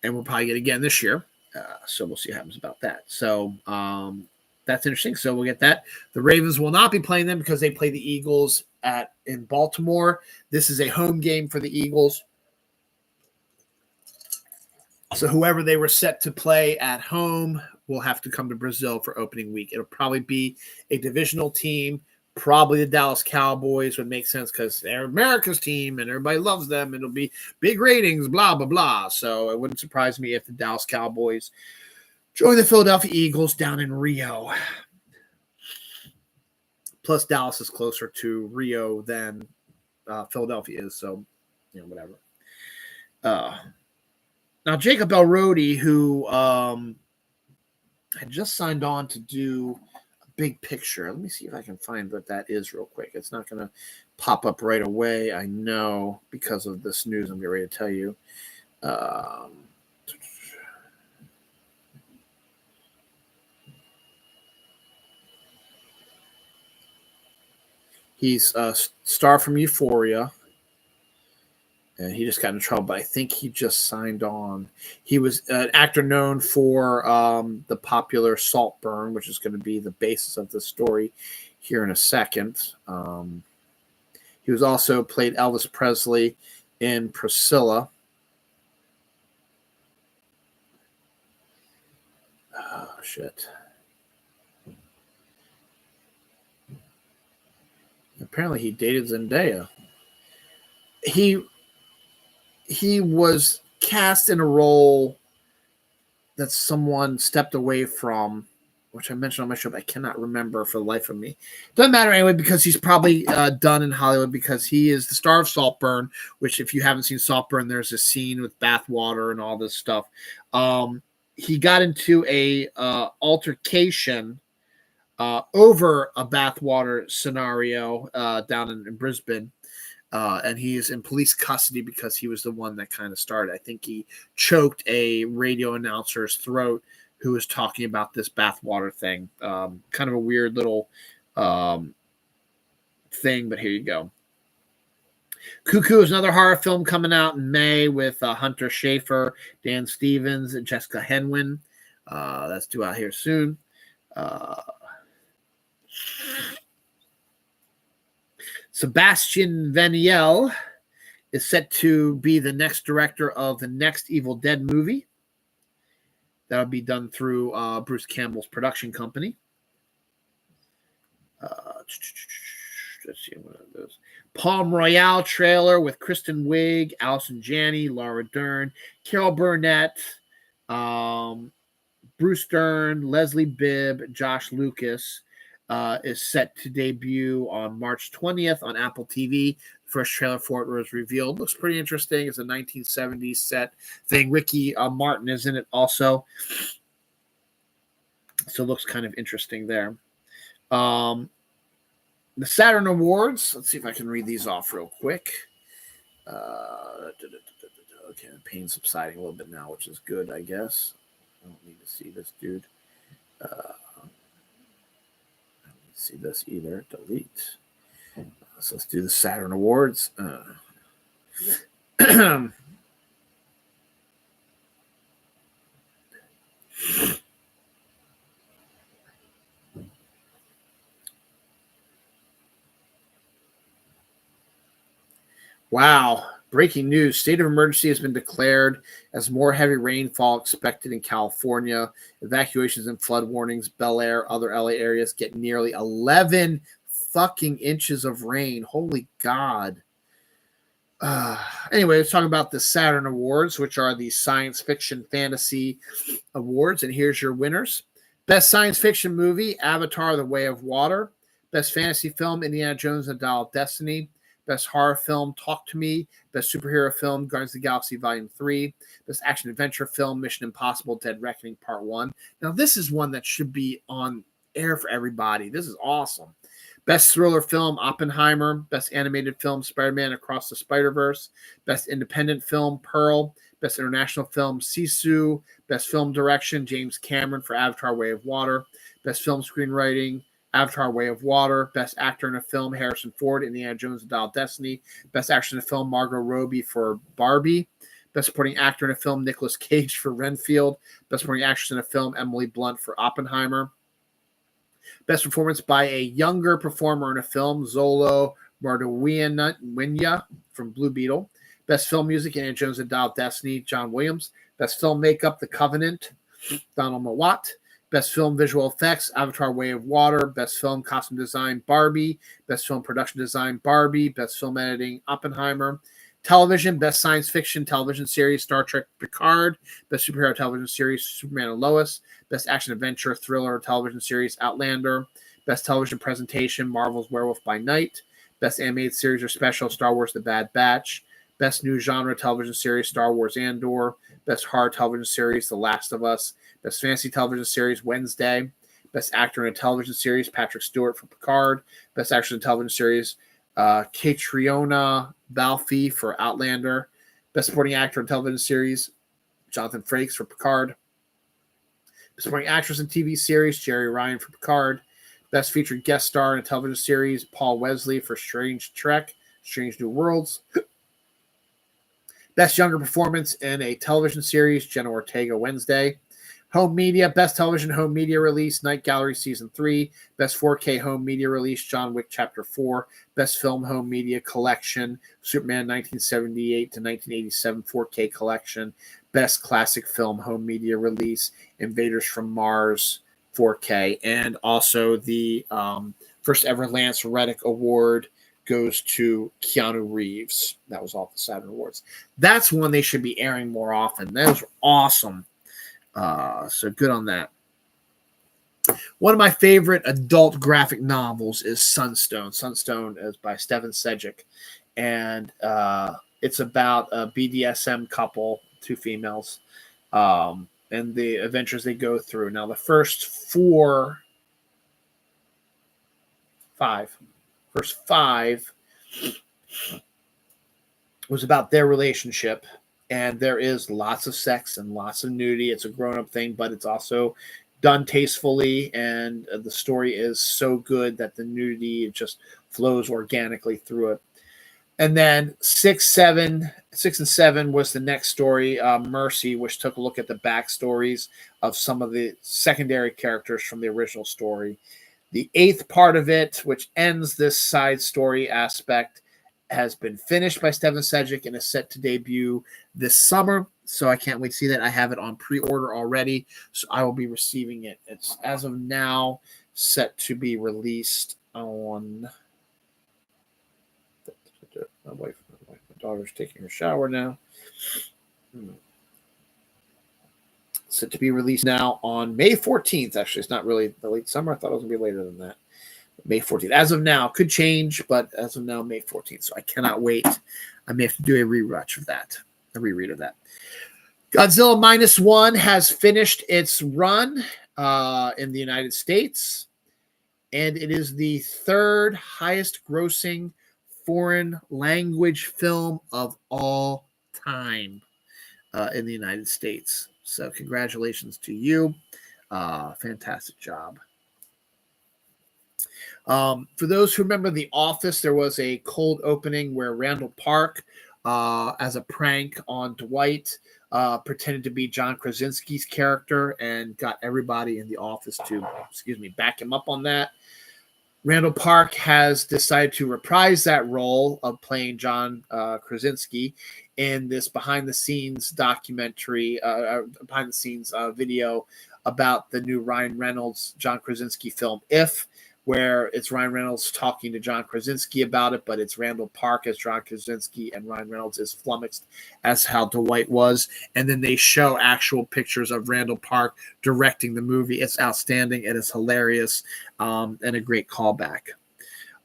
And we'll probably get it again this year. So we'll see what happens about that. So that's interesting. So we'll get that. The Ravens will not be playing them because they play the Eagles in Baltimore. This is a home game for the Eagles. So whoever they were set to play at home will have to come to Brazil for opening week. It'll probably be a divisional team. Probably the Dallas Cowboys would make sense because they're America's team and everybody loves them. It'll be big ratings, blah, blah, blah. So it wouldn't surprise me if the Dallas Cowboys join the Philadelphia Eagles down in Rio. Plus, Dallas is closer to Rio than Philadelphia is. So, whatever. Now, Jacob Elrodi, who had just signed on to do a big picture. Let me see if I can find what that is real quick. It's not going to pop up right away, I know, because of this news I'm getting ready to tell you. He's a star from Euphoria. And he just got in trouble, but I think he just signed on. He was an actor known for the popular Saltburn, which is going to be the basis of the story here in a second. He was also played Elvis Presley in Priscilla. Oh, shit. Apparently he dated Zendaya. He was cast in a role that someone stepped away from, which I mentioned on my show, but I cannot remember for the life of me. Doesn't matter anyway, because he's probably done in Hollywood, because he is the star of Saltburn, which if you haven't seen Saltburn, there's a scene with bathwater and all this stuff. He got into a altercation over a bathwater scenario down in Brisbane. And he is in police custody because he was the one that kind of started. I think he choked a radio announcer's throat who was talking about this bathwater thing. Kind of a weird little thing, but here you go. Cuckoo is another horror film coming out in May with Hunter Schafer, Dan Stevens, and Jessica Henwin. That's due out here soon. Sebastian Vaniel is set to be the next director of the next Evil Dead movie. That'll be done through Bruce Campbell's production company. Let's see one of those. Palm Royale trailer with Kristen Wiig, Allison Janney, Laura Dern, Carol Burnett, Bruce Dern, Leslie Bibb, Josh Lucas. Is set to debut on March 20th on Apple TV. The first trailer for it was revealed. Looks pretty interesting. It's a 1970s set thing. Ricky Martin is in it also. So it looks kind of interesting there. The Saturn Awards. Let's see if I can read these off real quick. Okay, the pain's subsiding a little bit now, which is good, I guess. I don't need to see this dude. see this either. Delete. So let's do the Saturn Awards. Wow. Breaking news. State of emergency has been declared as more heavy rainfall expected in California. Evacuations and flood warnings. Bel Air, other LA areas get nearly 11 fucking inches of rain. Holy God. Anyway, let's talk about the Saturn Awards, which are the science fiction fantasy awards. And here's your winners. Best science fiction movie, Avatar, The Way of Water. Best fantasy film, Indiana Jones and the Dial of Destiny. Best horror film, Talk to Me. Best superhero film, Guardians of the Galaxy Volume 3. Best action adventure film, Mission Impossible Dead Reckoning Part 1. Now, this is one that should be on air for everybody. This is awesome. Best thriller film, Oppenheimer. Best animated film, Spider-Man Across the Spider-Verse. Best independent film, Pearl. Best international film, Sisu. Best film direction, James Cameron for Avatar Way of Water. Best film screenwriting, Avatar Way of Water. Best actor in a film, Harrison Ford, Indiana Jones and Dial of Destiny. Best actor in a film, Margot Robbie for Barbie. Best supporting actor in a film, Nicolas Cage for Renfield. Best supporting actress in a film, Emily Blunt for Oppenheimer. Best performance by a younger performer in a film, Zolo Mardowinya from Blue Beetle. Best film music, Indiana Jones and Dial of Destiny, John Williams. Best film makeup, The Covenant, Donald Mawat. Best film visual effects, Avatar Way of Water. Best film costume design, Barbie. Best film production design, Barbie. Best film editing, Oppenheimer. Television, best science fiction television series, Star Trek Picard. Best superhero television series, Superman and Lois. Best action adventure thriller television series, Outlander. Best television presentation, Marvel's Werewolf by Night. Best animated series or special, Star Wars The Bad Batch. Best new genre television series, Star Wars Andor. Best horror television series, The Last of Us. Best fantasy television series, Wednesday. Best actor in a television series, Patrick Stewart for Picard. Best actor in a television series, Catriona Balfe for Outlander. Best supporting actor in television series, Jonathan Frakes for Picard. Best supporting actress in TV series, Jerry Ryan for Picard. Best featured guest star in a television series, Paul Wesley for Strange Trek, Strange New Worlds. Best younger performance in a television series, Jenna Ortega, Wednesday. Home media, best television home media release, Night Gallery Season 3. Best 4K home media release, John Wick Chapter 4. Best film home media collection, Superman 1978 to 1987 4K collection. Best classic film home media release, Invaders from Mars 4K. And also the first ever Lance Reddick Award goes to Keanu Reeves. That was all the Saturn Awards. That's one they should be airing more often. Those were awesome. So good on that. One of my favorite adult graphic novels is Sunstone. Sunstone is by Stefan Sejic, and it's about a BDSM couple, two females, and the adventures they go through. Now, the first five was about their relationship. And there is lots of sex and lots of nudity. It's a grown-up thing, but it's also done tastefully. And the story is so good that the nudity just flows organically through it. And then 6 and 7 was the next story, Mercy, which took a look at the backstories of some of the secondary characters from the original story. The 8th part of it, which ends this side story aspect, has been finished by Stefan Sejic and is set to debut this summer. So I can't wait to see that. I have it on pre-order already, so I will be receiving it. It's, as of now, set to be released on... My daughter's taking her shower now. Set to be released now on May 14th. Actually, it's not really the late summer. I thought it was going to be later than that. May 14th. As of now, could change, but as of now, May 14th. So I cannot wait. I may have to do a reread of that. Godzilla -1 has finished its run in the United States, and it is the 3rd highest grossing foreign language film of all time in the United States. So congratulations to you. Fantastic job. For those who remember The Office, there was a cold opening where Randall Park, as a prank on Dwight, pretended to be John Krasinski's character and got everybody in the office to, back him up on that. Randall Park has decided to reprise that role of playing John Krasinski in this behind-the-scenes documentary, behind-the-scenes video about the new Ryan Reynolds John Krasinski film, If, where it's Ryan Reynolds talking to John Krasinski about it, but it's Randall Park as John Krasinski and Ryan Reynolds is flummoxed as how Dwight was. And then they show actual pictures of Randall Park directing the movie. It's outstanding. It is hilarious, and a great callback.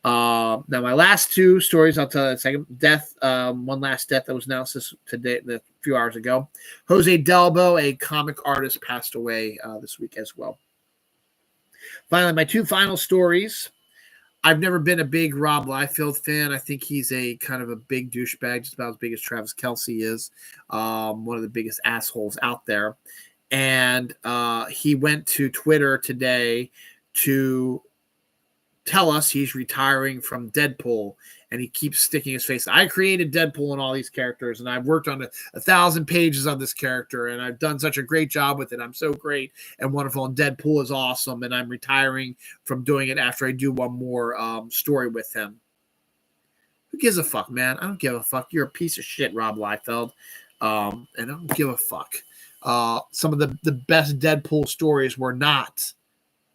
Now, my last two stories, I'll tell you in a second. One last death that was announced today, a few hours ago. Jose Delbo, a comic artist, passed away this week as well. Finally, my two final stories. I've never been a big Rob Liefeld fan. I think he's a kind of a big douchebag, just about as big as Travis Kelce is. One of the biggest assholes out there. And he went to Twitter today to tell us he's retiring from Deadpool, and he keeps sticking his face. I created Deadpool and all these characters, and I've worked on 1,000 pages of this character, and I've done such a great job with it. I'm so great and wonderful, and Deadpool is awesome, and I'm retiring from doing it after I do one more story with him. Who gives a fuck, man? I don't give a fuck. You're a piece of shit, Rob Liefeld, and I don't give a fuck. Some of the best Deadpool stories were not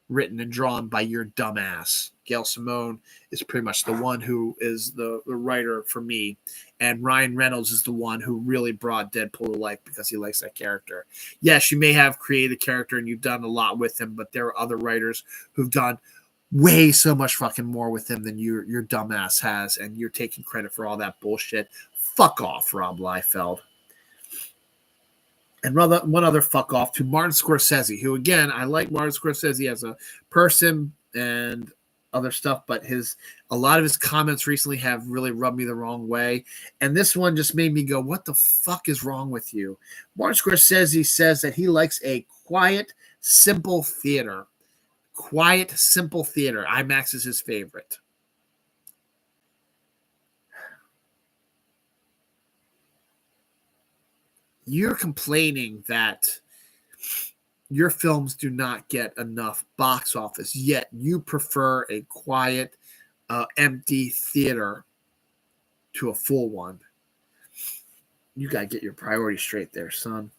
written and drawn by your dumbass. Gail Simone is pretty much the one who is the writer for me. And Ryan Reynolds is the one who really brought Deadpool to life because he likes that character. Yes, you may have created a character and you've done a lot with him, but there are other writers who've done way so much fucking more with him than your dumbass has, and you're taking credit for all that bullshit. Fuck off, Rob Liefeld. And one other fuck off to Martin Scorsese, who, again, I like Martin Scorsese as a person and other stuff, but a lot of his comments recently have really rubbed me the wrong way. And this one just made me go, what the fuck is wrong with you? Martin Scorsese says that he likes a quiet, simple theater. Quiet, simple theater. IMAX is his favorite. You're complaining that your films do not get enough box office, yet you prefer a quiet, empty theater to a full one. You got to get your priorities straight there, son.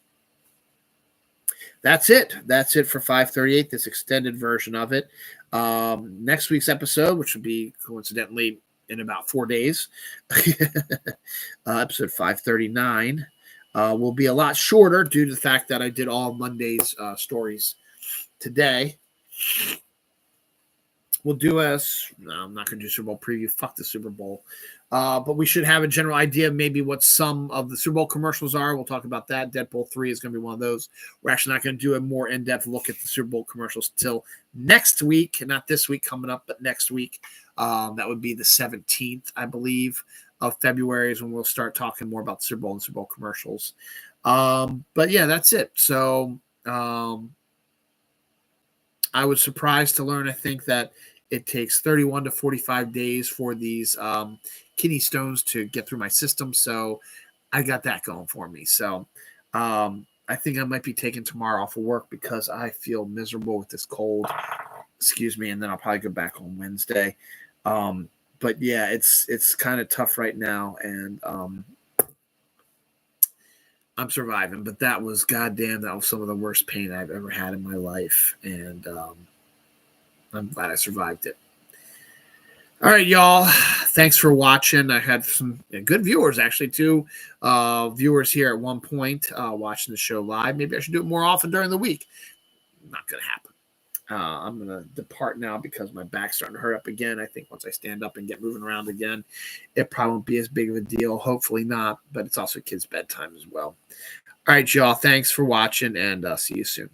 That's it. That's it for 538, this extended version of it. Next week's episode, which will be coincidentally in about 4 days, episode 539, will be a lot shorter due to the fact that I did all Monday's stories today. We'll do I'm not going to do Super Bowl preview. Fuck the Super Bowl. But we should have a general idea of maybe what some of the Super Bowl commercials are. We'll talk about that. Deadpool 3 is going to be one of those. We're actually not going to do a more in-depth look at the Super Bowl commercials till next week. Not this week coming up, but next week. That would be the 17th, I believe, of February is when we'll start talking more about Super Bowl and Super Bowl commercials. But yeah, that's it. So I was surprised to learn, I think, that it takes 31 to 45 days for these kidney stones to get through my system. So I got that going for me. So I think I might be taking tomorrow off of work because I feel miserable with this cold. Excuse me. And then I'll probably go back on Wednesday. But yeah, it's kind of tough right now, and I'm surviving. But that was some of the worst pain I've ever had in my life, and I'm glad I survived it. All right, y'all. Thanks for watching. I had some good viewers, actually, too. Viewers here at one point watching the show live. Maybe I should do it more often during the week. Not going to happen. I'm going to depart now because my back's starting to hurt up again. I think once I stand up and get moving around again, it probably won't be as big of a deal. Hopefully not, but it's also kids' bedtime as well. All right, y'all. Thanks for watching, and see you soon.